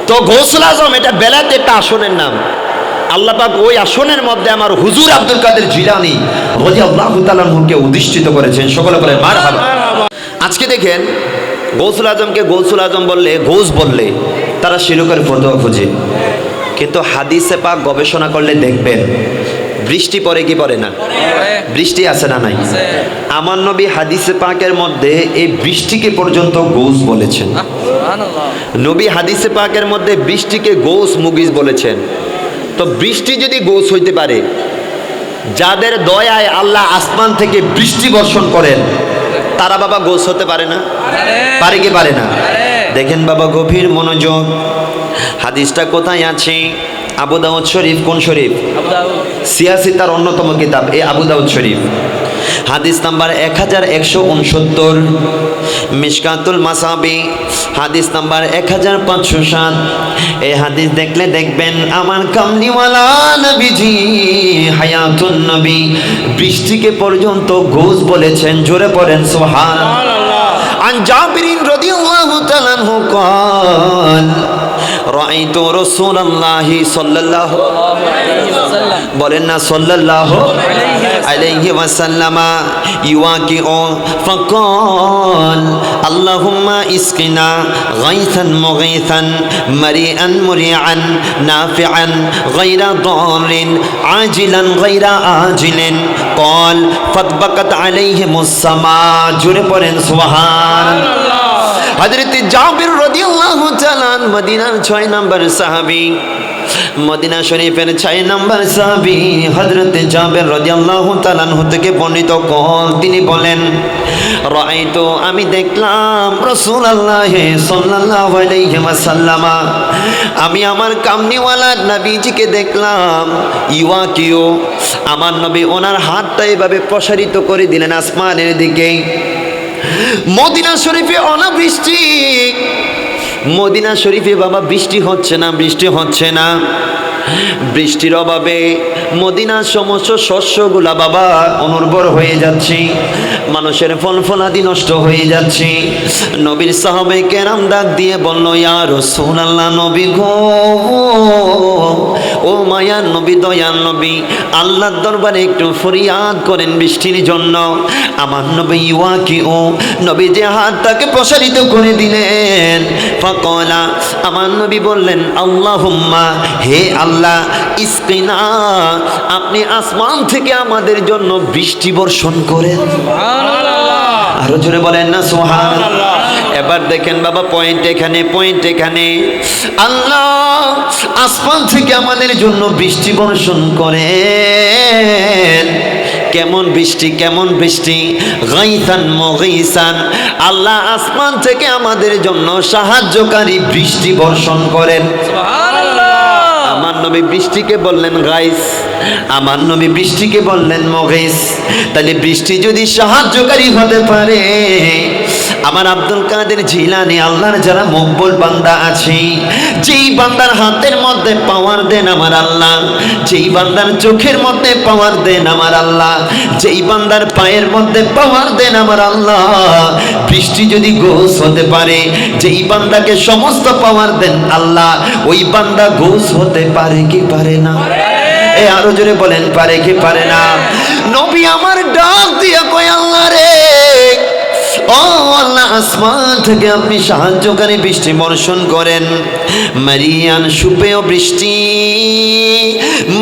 তো গৌসুল আজম এটা বেলাতে একটা আসনের নাম। আল্লাহ পাক ওই আসনের মধ্যে আমার হুজুর আব্দুল কাদের জিলানী রাদিয়াল্লাহু তাআলা আনহুকে অধিষ্ঠিত করেছেন। সকলে বলেন মারহাবা। আজকে দেখেন গৌসুল আজমকে গৌসুল আজম বললে, গৌস বললে তারা শিরকের ফতোয়া খোঁজে, কিন্তু হাদিসে পাক গবেষণা করলে দেখবেন বৃষ্টি পড়ে কি পড়ে না? বৃষ্টি আছে না নাই? আমার নবী হাদিসে পাকের মধ্যে এই বৃষ্টিকে পর্যন্ত গৌস বলেছেন। নবী হাদিসে পাকের মধ্যে বৃষ্টিকে গৌস মুগিজ বলেছেন। তো বৃষ্টি যদি গৌস হইতে পারে, যাদের দয়ায় আল্লাহ আসমান থেকে বৃষ্টি বর্ষণ করেন, তারা বাবা গৌস হতে পারে না? পারে কি পারে না? দেখেন বাবা গভীর মনোযোগ, হাদিসটা কোথায় আছে? আবু দাউদ শরীফ। কোন শরীফ? সিয়াসি তার অন্যতম কিতাব এই আবু দাউদ শরীফ। হাদিস নাম্বার 1169, মিশকাতুল মাসাবি হাদিস নাম্বার 1507। এই হাদিস দেখলে দেখবেন আমার কামলিওয়ালা নবীজি হায়াতুন নবী বৃষ্টিকে পর্যন্ত গৌস বলেছেন। জোরে পড়েন সুবহানাল্লাহ। عن جابر رضي الله تعالى عنه قال رأيت رسول الله صلى الله بولنا صلى الله عليه وسلم يواكئ فقال اللهم اسقنا غيثا مغيثا مريئا مريعا نافعا غير ضار عاجلا غير آجل قال فطبقت عليهم السماء جربن سبحان হযরত জাবির রাদিয়াল্লাহু তাআলা মদিনার 6 নম্বর সাহাবী মদিনা শরীফের 6 নম্বর সাহাবী হযরত জাবির রাদিয়াল্লাহু তাআলা থেকে বর্ণিত তিনি বলেন রাআইতু আমি দেখলাম রাসূলুল্লাহ সাল্লাল্লাহু আলাইহি ওয়াসাল্লাম আমি আমার কামনিওয়ালা নবীজিকে দেখলাম ইওয়াকিও আমার নবী ওনার হাতটা এভাবে প্রসারিত করে দিলেন আসমানের দিকে মদিনা শরীফে অনাবৃষ্টি মদিনা শরীফে বাবা বৃষ্টি হচ্ছে না বৃষ্টির অভাবে মদিনার সমস্ত শস্যগুলা বাবা অনুর্বর হয়ে যাচ্ছে মানুষের ফল ফলাদি নষ্ট হয়ে যাচ্ছে নবীর সাহাবে কেরাম ডাক দিয়ে বলল ইয়া রাসূলুল্লাহ নবী গো ও মায়ার নবী দয়ার নবী আল্লাহর দরবারে একটু ফরিয়াদ করেন বৃষ্টির জন্য আমার নবী ইওয়াকিও নবী যে হাতটাকে প্রসারিত করে দিলেন ফাকালা আমার নবী বললেন আল্লাহুম্মা হে আল্লাহ ইসকিনা আপনি আসমান থেকে আমাদের জন্য বৃষ্টি বর্ষণ করেন আরো জোরে বলেন না সুবহানাল্লাহ এবার দেখেন বাবা পয়েন্ট এখানে আল্লাহ আসমান থেকে আমাদের জন্য বৃষ্টি বর্ষণ করেন কেমন বৃষ্টি গাইসান মুগীসান আল্লাহ আসমান থেকে আমাদের জন্য সাহায্যকারী বৃষ্টি বর্ষণ করেন সুবহানাল্লাহ আমার নবী বৃষ্টিকে বললেন গাইস আমার নবী বৃষ্টিকে বললেন মুগীস তাহলে বৃষ্টি যদি সাহায্যকারী হতে পারে আমার আব্দুল কাদের জিলানী আল্লাহর যারা মকবুল বান্দা আছে যেই বান্দার হাতের মধ্যে পাওয়ার দেন আমার আল্লাহ যেই বান্দার চোখের মধ্যে পাওয়ার দেন আমার আল্লাহ যেই বান্দার পায়ের মধ্যে পাওয়ার দেন আমার আল্লাহ বৃষ্টি যদি গোস হতে পারে যেই বান্দাকে সমস্ত পাওয়ার দেন আল্লাহ ওই বান্দা গোস হতে পারে কি পারে না এ আরো জোরে বলেন পারে কি পারে না নবী আমার ডাক দিয়া কয় আল্লাহ রে ও আল্লাহ আসমান থেকে আপনি সাহায্যকারী বৃষ্টি বর্ষণ করেন মারিয়ান সুপেয় বৃষ্টি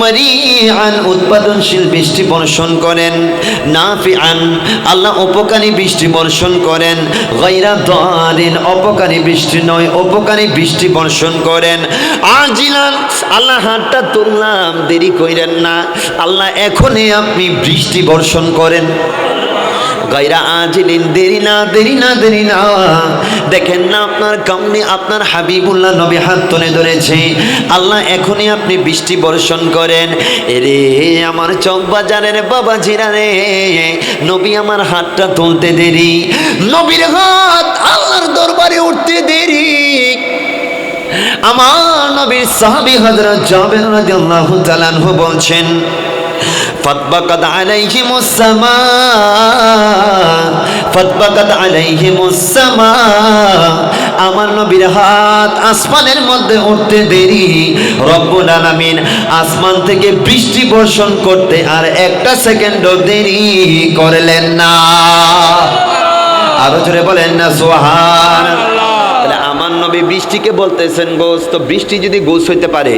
মারিয়ান উৎপাদনশীল বৃষ্টি বর্ষণ করেন নাফিআন আল্লাহ উপকারী বৃষ্টি বর্ষণ করেন গায়রা দারিন অপকারী বৃষ্টি নয় উপকারী বৃষ্টি বর্ষণ করেন আজিলান আল্লাহ হাতটা তুললাম দেরি কইরেন না আল্লাহ এখনই আপনি বৃষ্টি বর্ষণ করেন গায়রা আজিলিন দেরি না দেখেন না আপনার কামনে আপনার হাবিবুল্লাহ নবী হাত তুলে ধরেছে আল্লাহ এখনই আপনি বৃষ্টি বর্ষণ করেন এরে আমার চক বাজারের বাবা জিরা রে নবী আমার হাতটা তুলতে দেরি নবীর হাত আল্লাহর দরবারে উঠতে দেরি আমার নবীর সাহাবী হযরত জাবের রাদিয়াল্লাহু তাআলা আনহু বলছেন فطبقت عليهم السماء আমার নবীর হাত আসমানের মধ্যে উঠতে দেরি রব্বুল আলামিন আসমান থেকে বৃষ্টি বর্ষণ করতে আর একটা সেকেন্ডও দেরি করলেন না আরো জোরে বলেন না সুবহানাল্লাহ তাহলে আমার নবী বৃষ্টিকে বলতেছেন গোস তো বৃষ্টি যদি গোস হইতে পারে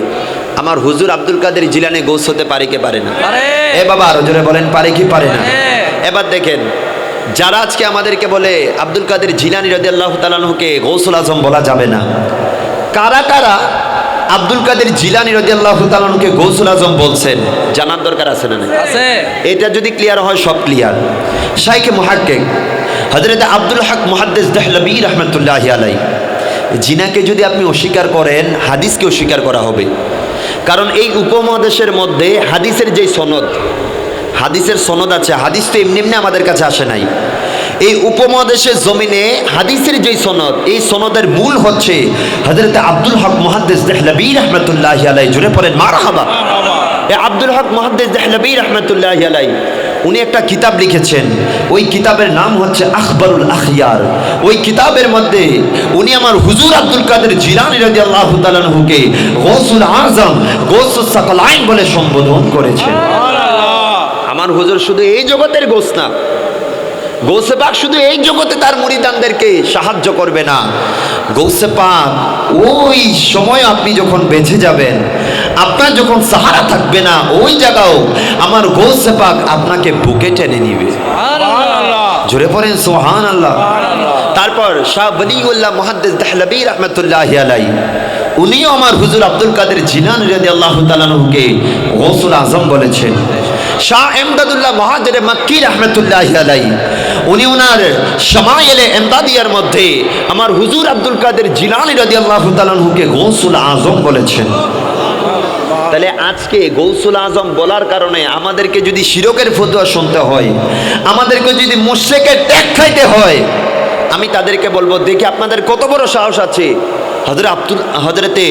আমার হুজুর আব্দুল কাদের জিলানী গোস হতে পারে কি পারে না এ বাবা আরো জোরে বলেন পারে কি পারে না এবার দেখেন যারা আজকে আমাদেরকে বলে আব্দুল কাদের জিলানী রাদিয়াল্লাহু তাআলা আনহুকে গৌসুল আজম বলা যাবে না কারা কারা আব্দুল কাদের জিলানী রাদিয়াল্লাহু তাআলা আনহুকে গৌসুল আজম বলছেন জানার দরকার আছে না আছে এটা যদি ক্লিয়ার হয় সব ক্লিয়ার শাইখ মুহাক্কিক হযরত আব্দুল হক মুহাদ্দিস দেহলভী রাহমাতুল্লাহি আলাইহি জিনাকে যদি আপনি অস্বীকার করেন হাদিসকে অস্বীকার করা হবে কারণ এই উপমহাদেশের মধ্যে হাদিসের যে হাদিসের সনদ আছে হাদিস তো এমনি এমনি আমাদের কাছে আসে নাই এই উপমহাদেশের জমিনে হাদিসের যে সনদ এই সনদের মূল হচ্ছে হযরত আব্দুল হক মুহাদ্দিস দেহলভী রাহমাতুল্লাহি আলাইহি জুড়ে পড়েন মারহাবা এ আব্দুল হক মুহাদ্দিস দেহলভী রাহমাতুল্লাহি আলাইহি উনি একটা কিতাব লিখেছেন। ওই কিতাবের নাম হচ্ছে আখবারুল আখিয়ার। ওই কিতাবের মধ্যে উনি আমার হুজুর আব্দুল কাদের জিলানী রাদিয়াল্লাহু তাআলা আনহুকে গৌসুল আযম, গৌসুস সাকলাইন বলে সম্বোধন করেছেন। আমার হুজুর শুধু এই জগতের গোস না, গৌসে পাক শুধু এই জগতে তার মুরিদানদেরকে সাহায্য করবে না, গৌসে পাক ওই সময় আপনি যখন বেঁচে যাবেন, আপনার যখন সাহারা থাকবে না, ওই জায়গাও আমার গৌসে পাক আপনাকে বুকে টেনে নিবে। জোরে পড়েন সুবহানাল্লাহ। তারপর শাহ ওলিউল্লাহ মুহাদ্দিস দেহলভী রাহমাতুল্লাহি আলাইহি উনিও আমার হুজুর আব্দুল কাদের জিলানী রাদিয়াল্লাহু তাআলা আনহুকে গৌসুল আযম বলেছেন। শাহ এমদাদুল্লাহ মুহাজির মক্কি রাহমাতুল্লাহি আলাইহি উনি ওনার শামায়েলে এমদাদিয়ার মধ্যে আমার হুজুর আব্দুল কাদের জিলানী রাদিয়াল্লাহু তাআলা আনহুকে গৌসুল আযম বলেছেন। তাহলে আজকে গৌসুল আযম বলার কারণে আমাদেরকে যদি শিরকের ফতোয়া শুনতে হয়, আমাদেরকে যদি মুশরিকের ত্যাগ খাইতে হয়, আমি তাদেরকে বলবো, দেখি আপনাদের কত বড় সাহস আছে হযরতে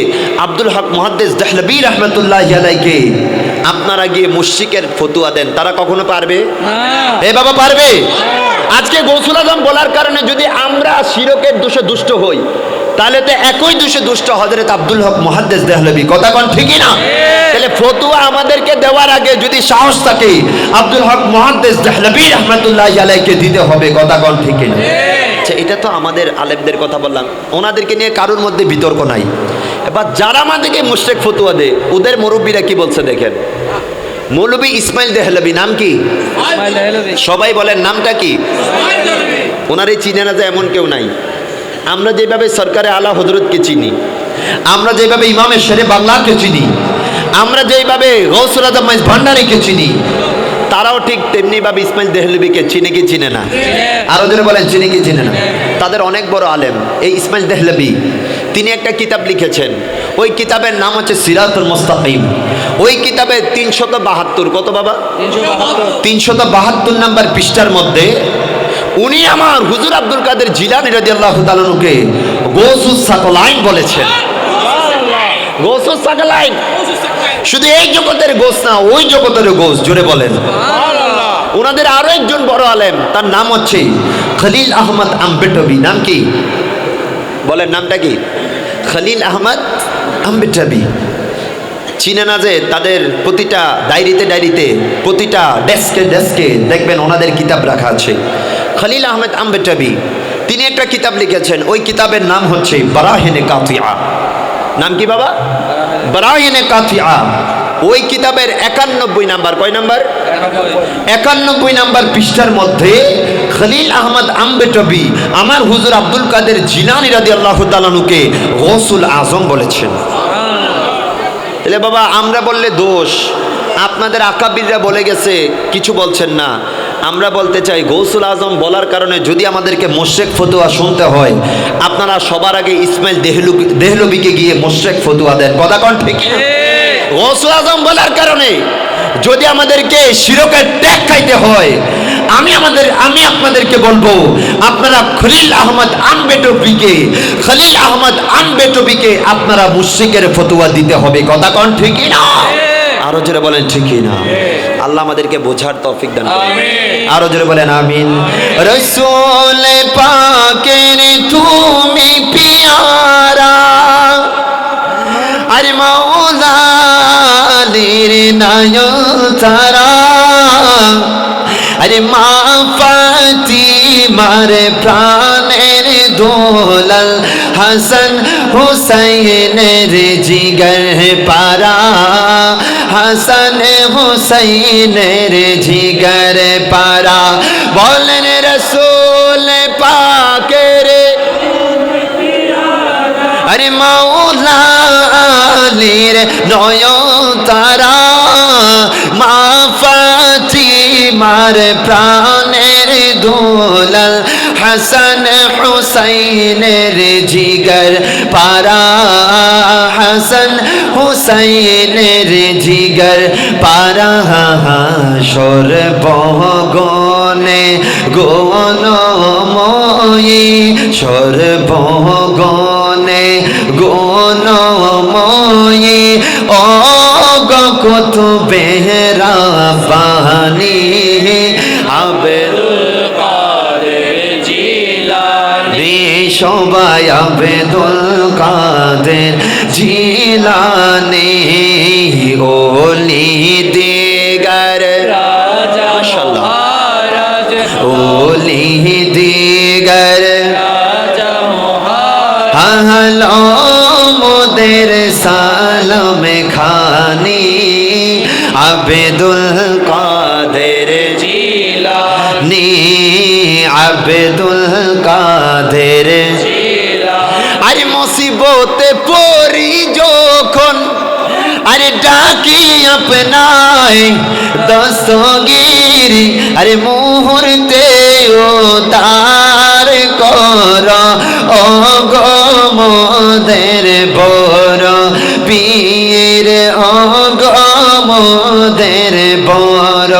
আব্দুল হক মুহাদ্দিস দেহলভী রাহমাতুল্লাহি আলাইহিকে আপনারা গিয়ে মুশরিকের ফতোয়া দেন। তারা কখনো পারবে? এ বাবা পারবে? আজকে গৌসুল আযম বলার কারণে যদি আমরা শিরকের দোষে দুষ্ট হই, তাহলে তো একই দোষে দুষ্ট হযরত আব্দুল হক মুহাদ্দিস দেহলভী। কথা কোন ঠিকই না? তাহলে ফতোয়া আমাদেরকে দেওয়ার আগে যদি সাহস থাকে, আব্দুল হক মুহাদ্দিস দেহলভী রাহমাতুল্লাহি আলাইহিকে দিতে হবে। কথা কোন ঠিকই না? আচ্ছা, এটা তো আমাদের আলেমদের কথা বললাম, ওনাদেরকে নিয়ে কারোর মধ্যে বিতর্ক নাই। এবার যারা আমাদেরকে মুশরিক ফতোয়া দেয়, ওদের মুরব্বীরা কি বলছে দেখেন। মৌলভী ইসমাইল দেহলভী, নাম কি? সবাই বলেন নামটা কি? ওনারে চিনে না যায় এমন কেউ নাই। আমরা যেভাবে সরকারে আলা হযরতকে চিনি, আমরা যেভাবে ইমামে শেরে বাংলাকে চিনি, আমরা যেভাবে গৌসুল আযম মাইজ ভান্ডারীকে চিনি, তারাও ঠিক তেমনি ভাবে ইসমাইল দেহলভীকে চিনে কি চিনে না? আরো জোরে বলেন, চিনে কি চিনে না? তাদের অনেক বড় আলেম এই ইসমাইল দেহলভী। তিনি একটা কিতাব লিখেছেন, ওই কিতাবের নাম হচ্ছে সিরাতুল মুস্তাকিম। ওই কিতাবে 372, কত বাবা? 372 নাম্বার পৃষ্ঠার মধ্যে উনি আমার হুজুর আব্দুল কাদের জিলানী রাদিয়াল্লাহু তাআলা আনহুকে গৌসুস সাকলাইন বলেছেন। গৌসুস সাকলাইন শুধু এই জগতের গোস না, ওই জগতের গোস। জোরে বলেন। ওনাদের আরো একজন বড় আলেম, তার নাম হচ্ছে খলিল আহমদ আম্বেটবি। নাম কি? বলেন নামটা কি? খলিল আহমদ আম্বেটবি। চিনে না যে তাদের প্রতিটা ডায়েরিতে, প্রতিটা ডেস্কে দেখবেন ওনাদের কিতাব রাখা আছে। খলিল আহমদ আম্বেটবি তিনি একটা কিতাব লিখেছেন, ওই কিতাবের নাম হচ্ছে বারাহিনে কাতিয়া। নাম কি বাবা? বারাহিনে কাতিয়া। ওই কিতাবের 91 নাম্বার, কয় নাম্বার? 91 নাম্বার পৃষ্ঠার মধ্যে খলিল আহমদ আম্বেটবি আমার হুজুর আব্দুল কাদের জিলানী রাদিয়াল্লাহু তাআলা আনহুকে গৌসুল আযম বলেছেন। তাহলে বাবা আমরা বললে দোষ, আপনাদের আকাবিররা বলে গেছে কিছু বলছেন না। আমরা বলতে চাই গৌসুল আযম বলার কারণে যদি আমাদেরকে মুশরিক ফতোয়া শুনতে হয়, আপনারা সবার আগে ইসমাইল দেহলভীকে গিয়ে মুশরিক ফতোয়া দেন। কথা কোন ঠিক? গৌসুল আযম বলার কারণে যদি আমাদেরকে শিরকের ত্যাগ খাইতে হয়, আমি আপনাদেরকে বলবো, আপনারা খলিল আহমদ আম্বেটবিকে আপনারা মুশরিকের ফতোয়া দিতে হবে। কথা কোন ঠিকই না? আরো জোরে বলেন ঠিকই না? আল্লাহ আমাদেরকে বোঝার তৌফিক দান করুন। আরো জোরে বলেন আমিন। রাসূল পাকের তুমি পিয়ারা, আর মাওলালির নয়নতারা, আরে মা ফাতিমার প্রাণের দোলাল, হাসান হুসাইনের জিগর পারা, হাসান হুসাইনের জিগর পারা। বলেন রাসূল পাকের, আরে মাওলালির নয়নতারা, মা ফাতিমার প্রাণের দোলাল, হাসান হুসাইনের জিগর পারা, হাসান হুসাইনের জিগর পারা। সর্বগণে গণময়ী, সর্বগণে গণময়ী, ও কত বেহরা বানি আব্দুল কাদের জিলানী সবাই আব্দুল কাদের জিলানী ওলি দিগার রাজা মাশাআল্লাহ মহারাজ ওলি দিগার রাজা মহারাজ হলো মোদের সালাম খানি আব্দুল কাদের জিলানী আব্দুল কাদের আরে মুসিবতে পড়ি যখন আরে ডাকি আপনায় দস্তগিরি আরে মুহূর্তে ও তার কর ও গো মোদের বড় পীর ও গো মোদের বড়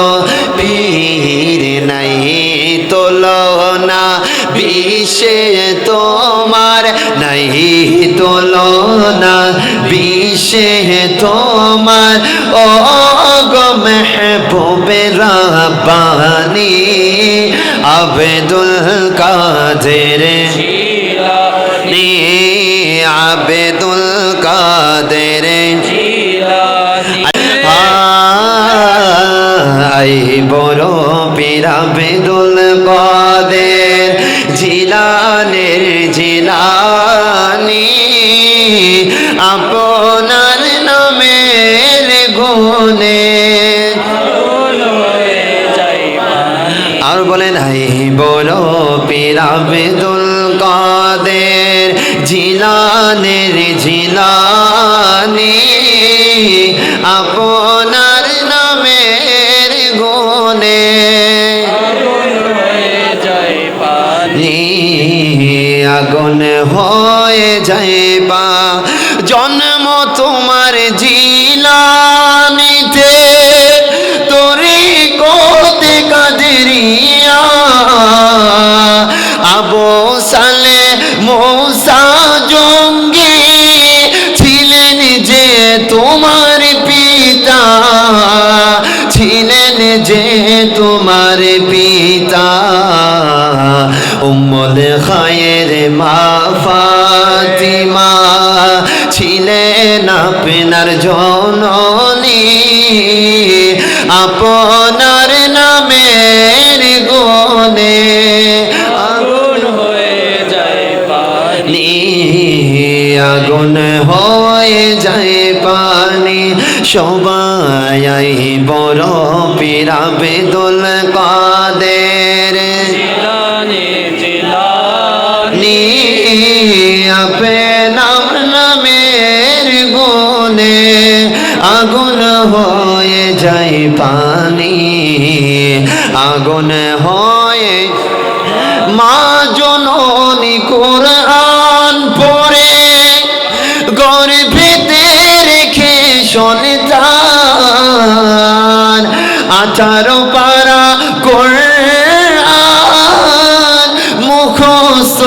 পীর নাই তুলনা বিশ্বে তোমার নাই তুলনা বিশ্বে তোমার ও গো মেহবুবে রাব্বানি আব্দুল কাদের জিলানী আব্দুল কাদের জিলানী আই বড় পীর আব্দুল কাদের জিলানের জিলানী আপনার নামের গুণে আর বলেন আই বড় পীর আব্দুল কাদের জিলানের জিলানী আপনার নামের গুণে আগুন হয়ে যাইবা জন্ম তোমার জিলানিতে তোরে কোতে কাদেরিয়া আবু সালে মুসা জঙ্গি ছিলেন যে তোমার পিতা ছিলেন যে তোমার পিতা উম্মুল খায়ের মা ফাতিমা ছিলেন আপনার জননী আপনার নামের গুণে আগুন হয়ে যায় পানি আগুন হয়ে যায় পানি সবাই বড় পীর আব্দুল কাদের জিলানী জিলানী আপনার নামের গুণে আগুন হয়ে যায় পানি আগুন হয়ে মা জননী কোরআন পড়ে গর্ভেতে রেখে সন্তান আচারো পারা কোরআন মুখস্থ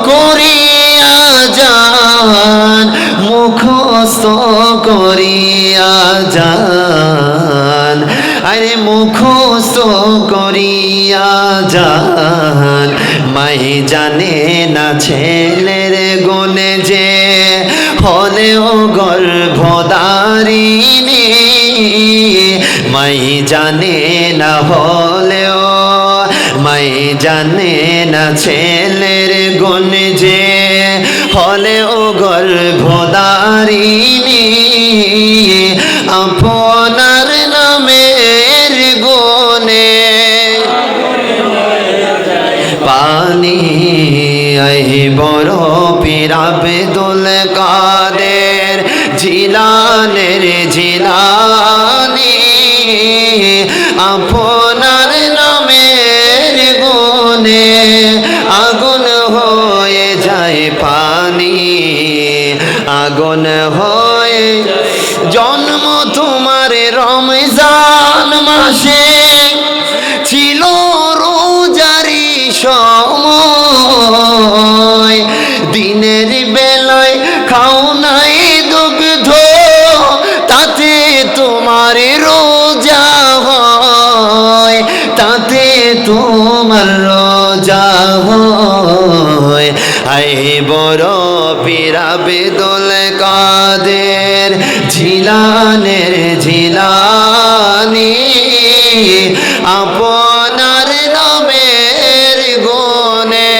করিয়া যান মুখস্থ করিয়া যান আরে মুখস্থ করিয়া যান মাই জানে না ছেলের গুণে যে হলেও গর্ভধারিণী মাই জানে না হলেও মাই জানে না ছেলের গুণ যে হলেও গর্ভধারিণী আপনার নামের গুণে পানি আই বড় পীর আব্দুল কাদের জিলানের জিলানী আপনার নামের গুণে আগুন হয়ে যায় পানি আগুন হয়ে জন্ম তোমার রমজান মাসে ছিল রোজারি সময় দিনের বেলায় খাও নাই দুগ্ধ তাতে তোমার জিলানের জিলানি আপনার নামের গুণে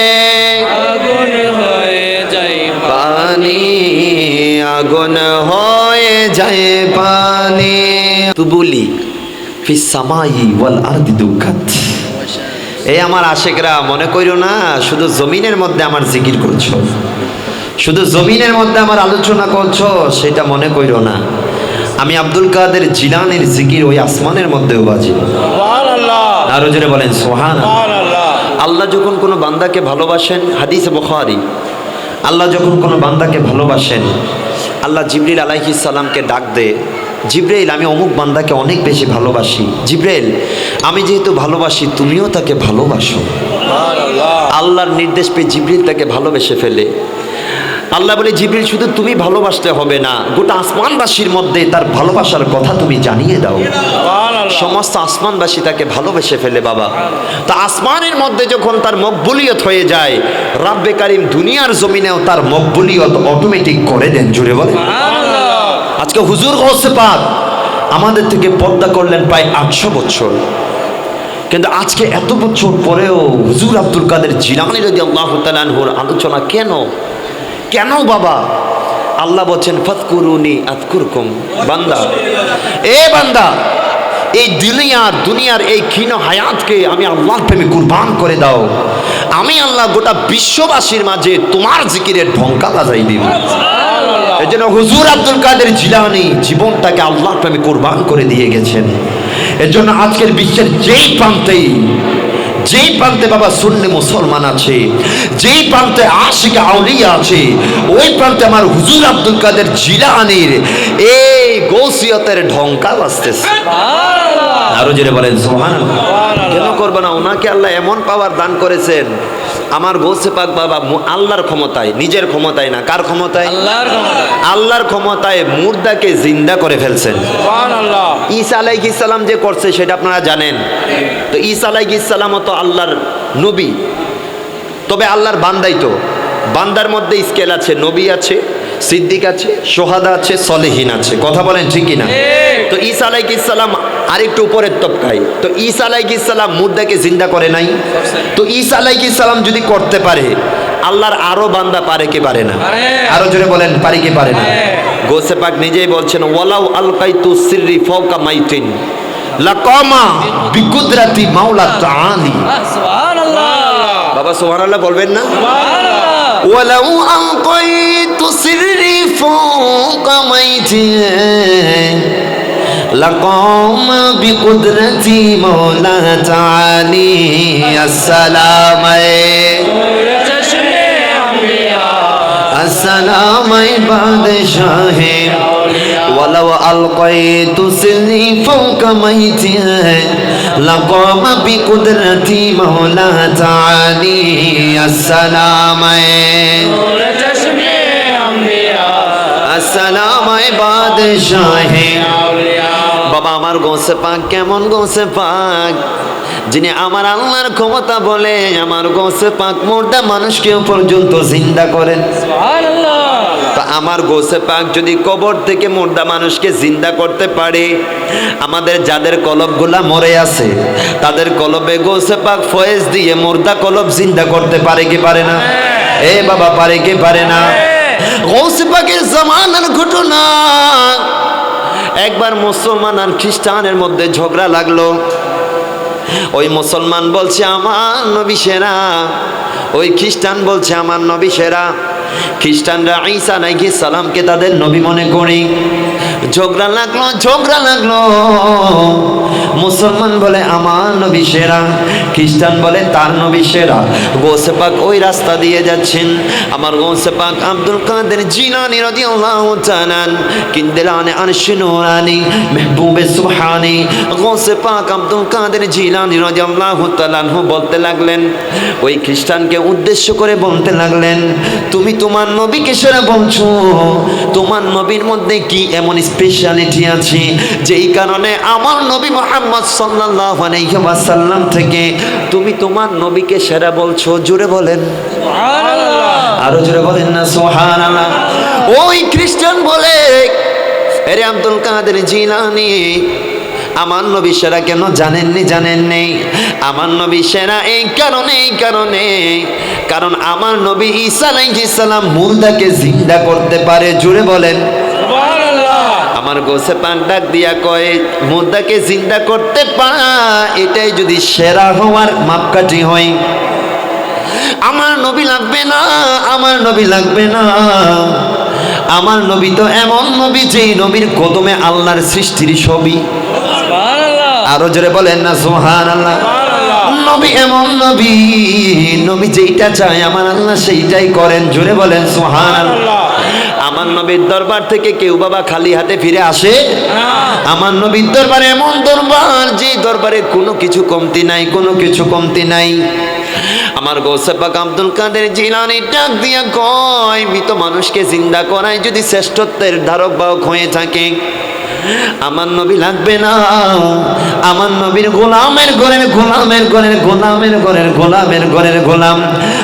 আগুন হয়ে যাই পানি আগুন হয়ে যায় পানি তুবুলি ফিস সামাই ওয়াল আরদি দুঃখাত। এই আমার আশেকরা মনে কইরো না শুধু জমিনের মধ্যে আমার জিকির করছো, শুধু জমিনের মধ্যে আমার আলোচনা করছো, সেটা মনে কইরো না। আমি আব্দুল কাদের জিলানির জিকির ওই আসমানের মধ্যেও বাজি। সুবহানাল্লাহ আরো জোরে বলেন সুবহানাল্লাহ। সুবহানাল্লাহ আল্লাহ যখন কোনো বান্দাকে ভালোবাসেন, হাদিসে বুখারী, আল্লাহ যখন কোনো বান্দাকে ভালোবাসেন, আল্লাহ জিবরিল আলাইহিস সালামকে ডাক দেয়, জিবরাইল আমি অমুক বান্দাকে অনেক বেশি ভালোবাসি, জিবরাইল আমি যেহেতু ভালোবাসি তুমিও তাকে ভালোবাসো। আল্লাহর নির্দেশ পেয়ে জিবরিল তাকে ভালোবেসে ফেলে। আল্লাহ বলে জিবরিল শুধু তুমি ভালোবাসতে হবে না, গোটা আসমানবাসীর মধ্যে তার ভালোবাসার কথা তুমি জানিয়ে দাও। সমস্ত আসমানবাসী তাকে ভালোবেসে ফেলে বাবা। তা আসমানের মধ্যে যখন তার মকবুলিয়ত হয়ে যায়, রাব্বে কারিম দুনিয়ার জমিনেও তার মকবুলিয়ত অটোমেটিক করে দেন। জুড়ে বলে আজকে হুজুর গৌসে পাক আমাদের থেকে পর্দা করলেন প্রায় 800 বছর, কিন্তু আজকে এত বছর পরেও হুজুর আব্দুল কাদের জিলানী রাদিয়াল্লাহু তাআলা আনহুর আলোচনা কেন কেন বাবা? আল্লাহ বলছেন ফাযকুরুনি আযকুরকুম। বান্দা, এ বান্দা, এই দুনিয়ার এই ক্ষীণ হায়াতকে আমি আল্লাহর প্রেমে কুরবান করে দাও, আমি আল্লাহ গোটা বিশ্ববাসীর মাঝে তোমার জিকিরের ঢঙ্কা বাজাই দিব। এই জন্য হুজুর আব্দুল কাদের জিলানী জীবনটাকে আল্লাহর প্রেমে কুরবান করে দিয়ে গেছেন। এর জন্য আজকের বিশ্বের যেই প্রান্তে বাবা সুন্নি মুসলমান আছে, যেই প্রান্তে আশিক আউলিয়া আছে, ওই প্রান্তে আমার হুজুর আব্দুল কাদের জিলানীর এই গৌসিয়তের ঢঙ্কা বাজতেছে। আরো জোরে বলেন সুবহানাল্লাহ। কেন করবে না? ওনাকে আল্লাহ এমন পাওয়ার দান করেছেন। আমার গৌসে পাক বাবা আল্লাহর ক্ষমতায়, নিজের ক্ষমতায় না, কার ক্ষমতায়? আল্লাহর ক্ষমতায়। আল্লাহর ক্ষমতায় মুর্দাকে জিন্দা করে ফেলছেন। সুবহানাল্লাহ ঈসা আলাইহিস সালাম যে করছে সেটা আপনারা জানেন। তো ঈসা আলাইহিস সালামও তো আল্লাহর নবী, তবে আল্লাহর বান্দাই তো। বান্দার মধ্যে স্কেল আছে, নবী আছে, সিদ্দিক আছে, সোহাদা আছে, সলেহীন আছে। কথা বলেন ঠিক কিনা? তো ঈসা আলাইহিস সালাম আরেকটু উপরের তবকায়। তো ঈসা আলাইহিস সালাম মুর্দাকে জিন্দা করে নাই। তো ঈসা আলাইহিস সালাম যদি করতে পারে, আল্লাহর আরো বান্দা পারে কি পারে না? আরো জোরে বলেন পারে কি পারে না? গৌসে পাক নিজেই বলছেন ওয়ালাউ আলকাইতু সিররি ফাওকা মাইতিন লাকামা বিকুদরাতি মাওলা তাআলি। সুবহানাল্লাহ। বাবা সুবহানাল্লাহ বলবেন না? সুবহানাল্লাহ। ওয়ালাউ আলকাইতু সিররি ফাওকা মাইতিন লাকামা বিকুদরাতি মাওলা তাআলি। আসসালামু চশমে আম্বিয়া السلام بادشاہ ولو القيت سري فوق ميتي لقام بقدرتي مولا تعالي السلام চশমে আম্বিয়া السلام بادشاہ। বাবা আমার গৌসে পাক কেমন গৌসে পাক, যিনি আমার আল্লাহর ক্ষমতা বলে আমার গৌসে পাক মুর্দা মানুষকেও পর্যন্ত জিন্দা করেন। সুবহানাল্লাহ। তা আমার গৌসে পাক যদি কবর থেকে মুর্দা মানুষকে জিন্দা করতে পারে, আমাদের যাদের কলবগুলা মরে আছে তাদের কলবে গৌসে পাক ফয়েজ দিয়ে মুর্দা কলব জিন্দা করতে পারে কি পারে না? এ বাবা পারে কি পারে না? গৌসে পাকের জামানার ঘটনা। একবার মুসলমান আর খ্রিস্টানের মধ্যে ঝগড়া লাগলো। ওই মুসলমান বলছে আমার নবী সেরা, ওই খ্রিস্টান বলছে আমার নবী সেরা। খ্রিস্টানরা ঈসা আলাইহিস সালামকে তাদের নবী মনে করে ঝগড়া লাগলো। মুসলমান বলে আমার নবী সেরা, খ্রিস্টান বলে তার নবী সেরা। গৌসে পাক ওই রাস্তা দিয়ে যাচ্ছেন। আমার গৌসে পাক আব্দুল কাদের জিলানী রাদিয়াল্লাহু তাআলা কিন্দেলানে আরশ নূরানি মেহবুবে সুবহানি। গৌসে পাক আব্দুল কাদের জিলানী রাদিয়াল্লাহু তাআলা বলতে লাগলেন, ওই খ্রিস্টানকে উদ্দেশ্য করে বলতে লাগলেন, তুমি তোমার নবীকে সেরা বলছো, তোমার নবীর মধ্যে কি এমন স্পেশালিটি আছে যেই কারণে আমার নবী মুহাম্মদ সাল্লাল্লাহু আলাইহি ওয়াসাল্লাম থেকে তুমি তোমার নবীকে সেরা বলছো? জোরে বলেন সুবহানাল্লাহ। আরো জোরে বলেন না সুবহানাল্লাহ। ওই খ্রিস্টান বলে এরে আব্দুল কাদের জিলানী, আমার নবী সেরা কেন জানেননি? আমার নবী সেরা এই কারণে কারণ আমার নবী ঈসা আলাইহিস সালাম মুর্দাকে জিন্দা করতে পারে। জুড়ে বলেন সুবহানাল্লাহ। আমার গোসে পাক ডাক দিয়া কয় মুর্দাকে জিন্দা করতে পারা এটাই যদি সেরা হওয়ার মাপকাঠি হয়, আমার নবী লাগবে না, আমার নবী লাগবে না। আমার নবী তো এমন নবী যেই নবীর কদমে আল্লাহর সৃষ্টির ছবি। সুবহানাল্লাহ। আরো জোরে বলেন না সুবহানাল্লাহ। নবী এমন নবী যেইটা চায় আমার আল্লাহ সেইটাই করেন। জোরে বলেন সুবহানাল্লাহ। আমার নবীর দরবার থেকে কেউ বাবা খালি হাতে ফিরে আসে? আমার নবীর দরবারে এমন দরবার যে দরবারে কোনো কিছু কমতি নাই। আমার গৌসে পাক আব্দুল কাদের জিলানী ডাক দিয়া কয় মৃত মানুষকে জিন্দা করাই যদি শ্রেষ্ঠত্বের ধারক বাহক হয়ে থাকে, আমার নবী লাগবে না। আমার নবীর গোলামের ঘরের গোলাম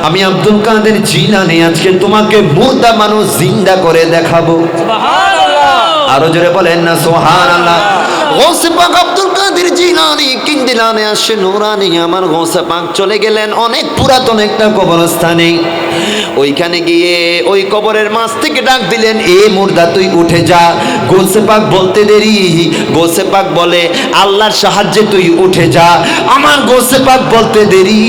আমি আব্দুল কাদের জিলানী আজকে তোমাকে মুর্দা মানুষ জিন্দা করে দেখাবো। সুবহানাল্লাহ। আরো জোরে বলেন না সুবহানাল্লাহ। গৌসে পাক আব্দুল কাদের জিলানী কিন্দিলানে আসে নুরানি। আমার গৌসে পাক চলে গেলেন অনেক পুরাতন একটা কবরস্থানে। ওইখানে গিয়ে ওই কবরের মাছ থেকে ডাক দিলেন, এ মুর্দা তুই উঠে যা। গৌসে পাক বলতে দেরি, গৌসে পাক বলে আল্লাহর সাহায্যে তুই উঠে যা। আমার গৌসে পাক বলতে দেরি,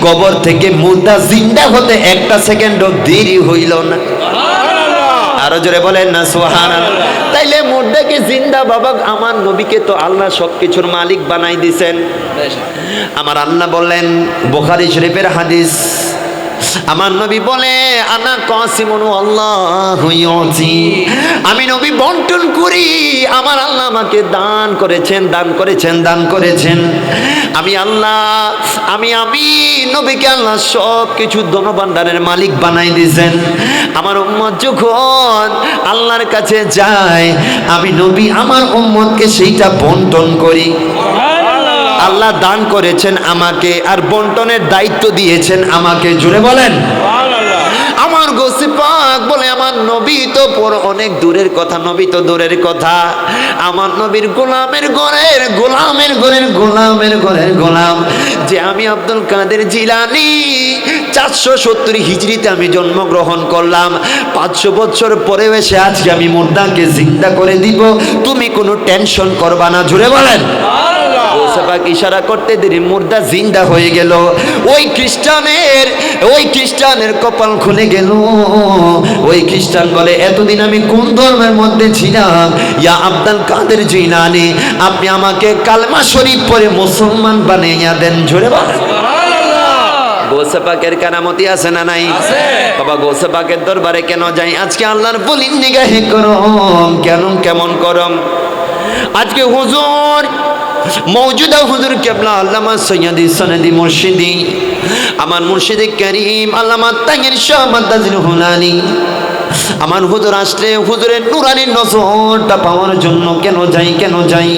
কবর থেকে মুর্দা জিন্দা হতে একটা সেকেন্ডও দেরি হইল না। আরো জোরে বলেন না সুবহানাল্লাহ। তাইলে মুর্দাকে জিন্দা বাবা আমার নবীকে তো আল্লাহ সবকিছুর মালিক বানাই দিছেন। আমার আল্লাহ বললেন বুখারী শরীফের হাদিস, আমার নবী বলে আনা কাসিমুন আল্লাহু ইউতি, আমি নবী বন্টন করি, আমার আল্লাহ আমাকে দান করেছেন। আমি আল্লাহ আমি নবীকে আল্লাহ সব কিছু ধনভাণ্ডারের মালিক বানাই দিয়েছেন। আমার উম্মত যখন আল্লাহর কাছে যায়, আমি নবী আমার উম্মতকে সেইটা বন্টন করি। আল্লাহ দান করেছেন আমাকে আর বন্টনের দায়িত্ব দিয়েছেন আমাকে। জুড়ে বলেন আমার গৌসে পাক বলে আমার নবী তো অনেক দূরের কথা, নবী তো দূরের কথা, আমার নবীর গোলামের গোলাম যে আমি আব্দুল কাদের জিলানী 470 হিজরিতে আমি জন্মগ্রহণ করলাম। 500 বছর পরে এসে আজকে আমি মুর্দাকে জিন্দা করে দিব, তুমি কোনো টেনশন করবা না। জুড়ে বলেন ইশারা করতে দেরি মুর্দা জিন্দা হয়ে গেল। ওই খ্রিস্টানের কপাল খুলে গেল। ওই খ্রিস্টান বলে এতদিন আমি কোন ধর্মের মধ্যে ছিলাম, ইয়া আব্দুল কাদের জিলানী আপনি আমাকে কালেমা শরীফ পড়ে মুসলমান বানিয়ে দেন। জোরে বলেন গৌসে পাকের কারামতি আছে না নাই? বাবা গৌসে পাকের দরবারে কেন যাই? আজকে আল্লাহর বলির নিগাহে করম কেমন করম। আজকে হুজুর মওজুদা হুজুর কেবলা আল্লামা সৈয়দি সনদি মুর্শিদি, আমার মুর্শিদে করিম আল্লামা তাহির শাহ মাদ্দাজিল হুনানি, আমার হুজুর আসলে হুজুরের নুরানি নজরটা পাওয়ার জন্য কেন যাই?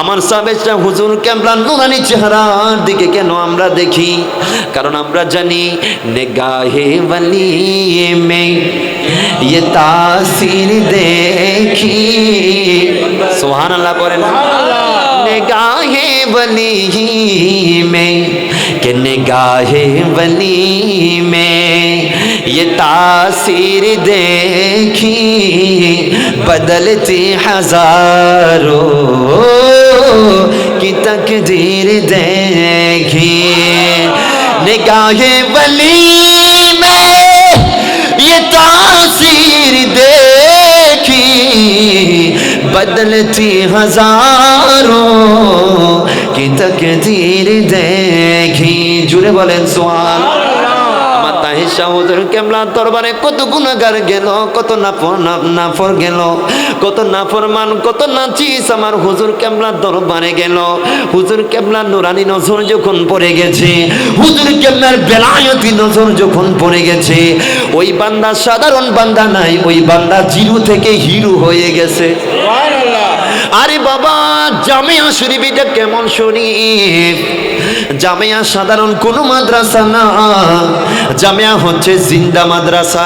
আমার সাবেকরা হুজুর কেবলা নুরানি চেহারার দিকে কেন আমরা দেখি? কারণ আমরা জানি নিগাহে ওয়ালি মে ये तासीर देखी। सुभान अल्लाह पढ़ें निगाहे वली में कि निगाहे वली में ये तासीर देखी, बदलती हजारों की तकदीर देखी। निगाहे वली में ये तासीर देखी, बदलती हजारों की तकदीर देखी। जुड़े बोलें सुभान আমার তাহির শাহ হুজুর কেবলা দরবারে কত গুনাহগার গেল, কত নাফর গেল, কত নাফরমান, কত নাচিস আমার হুজুর কেবলা দরবারে গেল। হুজুর কেবলা নুরানি নজর যখন পড়ে গেছে, হুজুর কেবলার বেলায়তি নজর যখন পড়ে গেছে, ওই বান্দা সাধারণ বান্দা নাই, ওই বান্দা জিরো থেকে হিরো হয়ে গেছে। আরে বাবা জামিয়া শরীফ এটা কেমন শরীফ? জামিয়া সাধারণ কোনো মাদ্রাসা না, জামিয়া হচ্ছে জিন্দা মাদ্রাসা।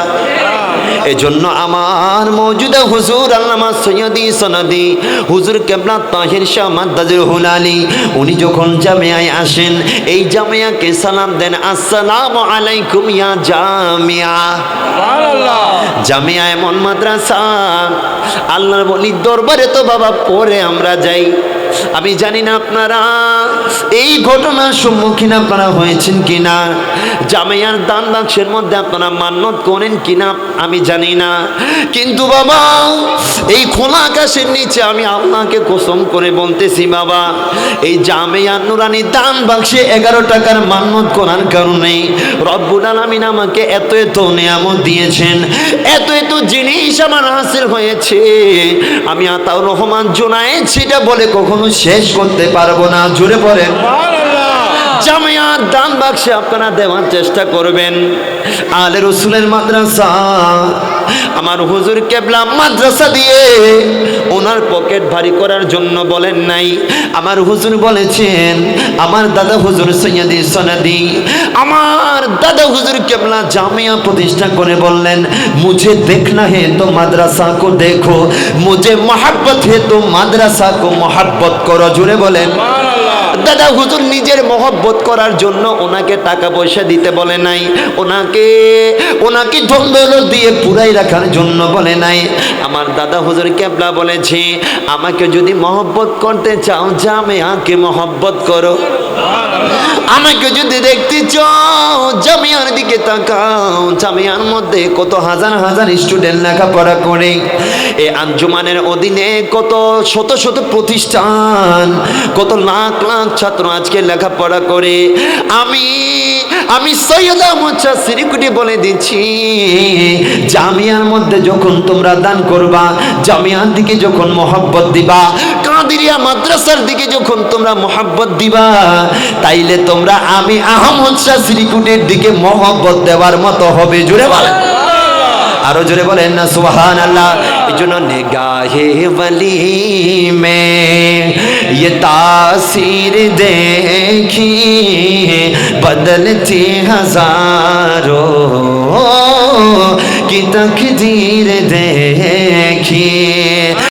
এজন্য আমার মওজুদা হুজুর আল্লামা সৈয়দি সনদি হুজুর কেবলা তাহির শাহ মাদ্দাজুল হুলালি উনি যখন জামিয়ায় আসেন এই জামিয়াকে সালাম দেন, আসসালামু আলাইকুম ইয়া জামিয়া। সুবহানাল্লাহ। জামিয়া এমন মাদ্রাসা, আল্লাহর ওলির দরবারে তো বাবা পরে আমরা যাই। আমি জানি না আপনারা এই ঘটনার সম্মুখীন আপনারা হয়েছেন কিনা, জামিয়ার দান বাক্সের মধ্যে আপনারা মান্যত করেন কিনা আমি জানি না, কিন্তু বাবা এই খোলা আকাশের নিচে আমি আপনাকে কসম করে বলতেছি বাবা, এই জামিয়ার নুরানি দান বাক্সে 11 টাকার মান্যত করার কারণে রব্বুল আলামিন আমাকে এত এত নিয়ামত দিয়েছেন, এত এত জিনিস আমার হাসিল হয়েছে, আমি আতাউর রহমান জুনায়েদ সেটা বলে কখনো শেষ করতে পারবো না। জুড়ে পড়েন সুবহানাল্লাহ। জামিয়ার দান বাক্সে আপনারা দেওয়ার চেষ্টা করবেন। আলে রসুলের মাদ্রাসা, আমার হুজুর কেবলা মাদ্রাসা দিয়ে ওনার পকেট ভারী করার জন্য বলেন নাই, আমার হুজুর বলেছেন, আমার দাদা হুজুর সৈয়দি সনদি, আমার দাদা হুজুর কেবলা জামিয়া প্রতিষ্ঠা করে বললেন, মুঝে দেখনা হে তো মাদ্রাসা কো দেখো, মুঝে মোহাব্বত হে তো মাদ্রাসা কো মোহাব্বত করো। জুড়ে বলেন সুবহানাল্লাহ। দাদা হুজুর নিজের মহব্বত করার জন্য ওনাকে টাকা পয়সা দিতে বলে নাই, ওনাকে ধন দৌলত দিয়ে পুরাই রাখার জন্য বলে নাই। আমার দাদা হুজুর কেবলা বলেছে, আমাকে যদি মহব্বত করতে চাও জামিয়াকে মহব্বত করো, আমাকে যদি দেখতে চাও জামিয়ার দিকে তাকাও, জামিয়ার মধ্যে কত হাজার হাজার স্টুডেন্ট লেখাপড়া করে, এই আঞ্জুমানের অধীনে কত শত শত প্রতিষ্ঠান, কত লাখ লাখ ছাত্র আজকে লেখাপড়া করে। আমি সৈয়দ আহমদ শাহ সিরিকুটি বলে দিচ্ছি, জামিয়ার মধ্যে যখন তোমরা দান করবা, জামিয়ার দিকে যখন মহব্বত দিবা, কাদিরিয়া মাদ্রাসার দিকে যখন তোমরা মহব্বত দিবা, তাইলে তোমরা আমি আহমদ শাহ সিরিকুটির দিকে মহব্বত দেওয়ার মতো হবে। জুড়ে বলেন, আরো জোরে বলেন না সুবহানাল্লাহ। এই জন্য নিগাহে ওয়ালি মে ये तासीर देखी बदलती हजारों की तकदीर देखी।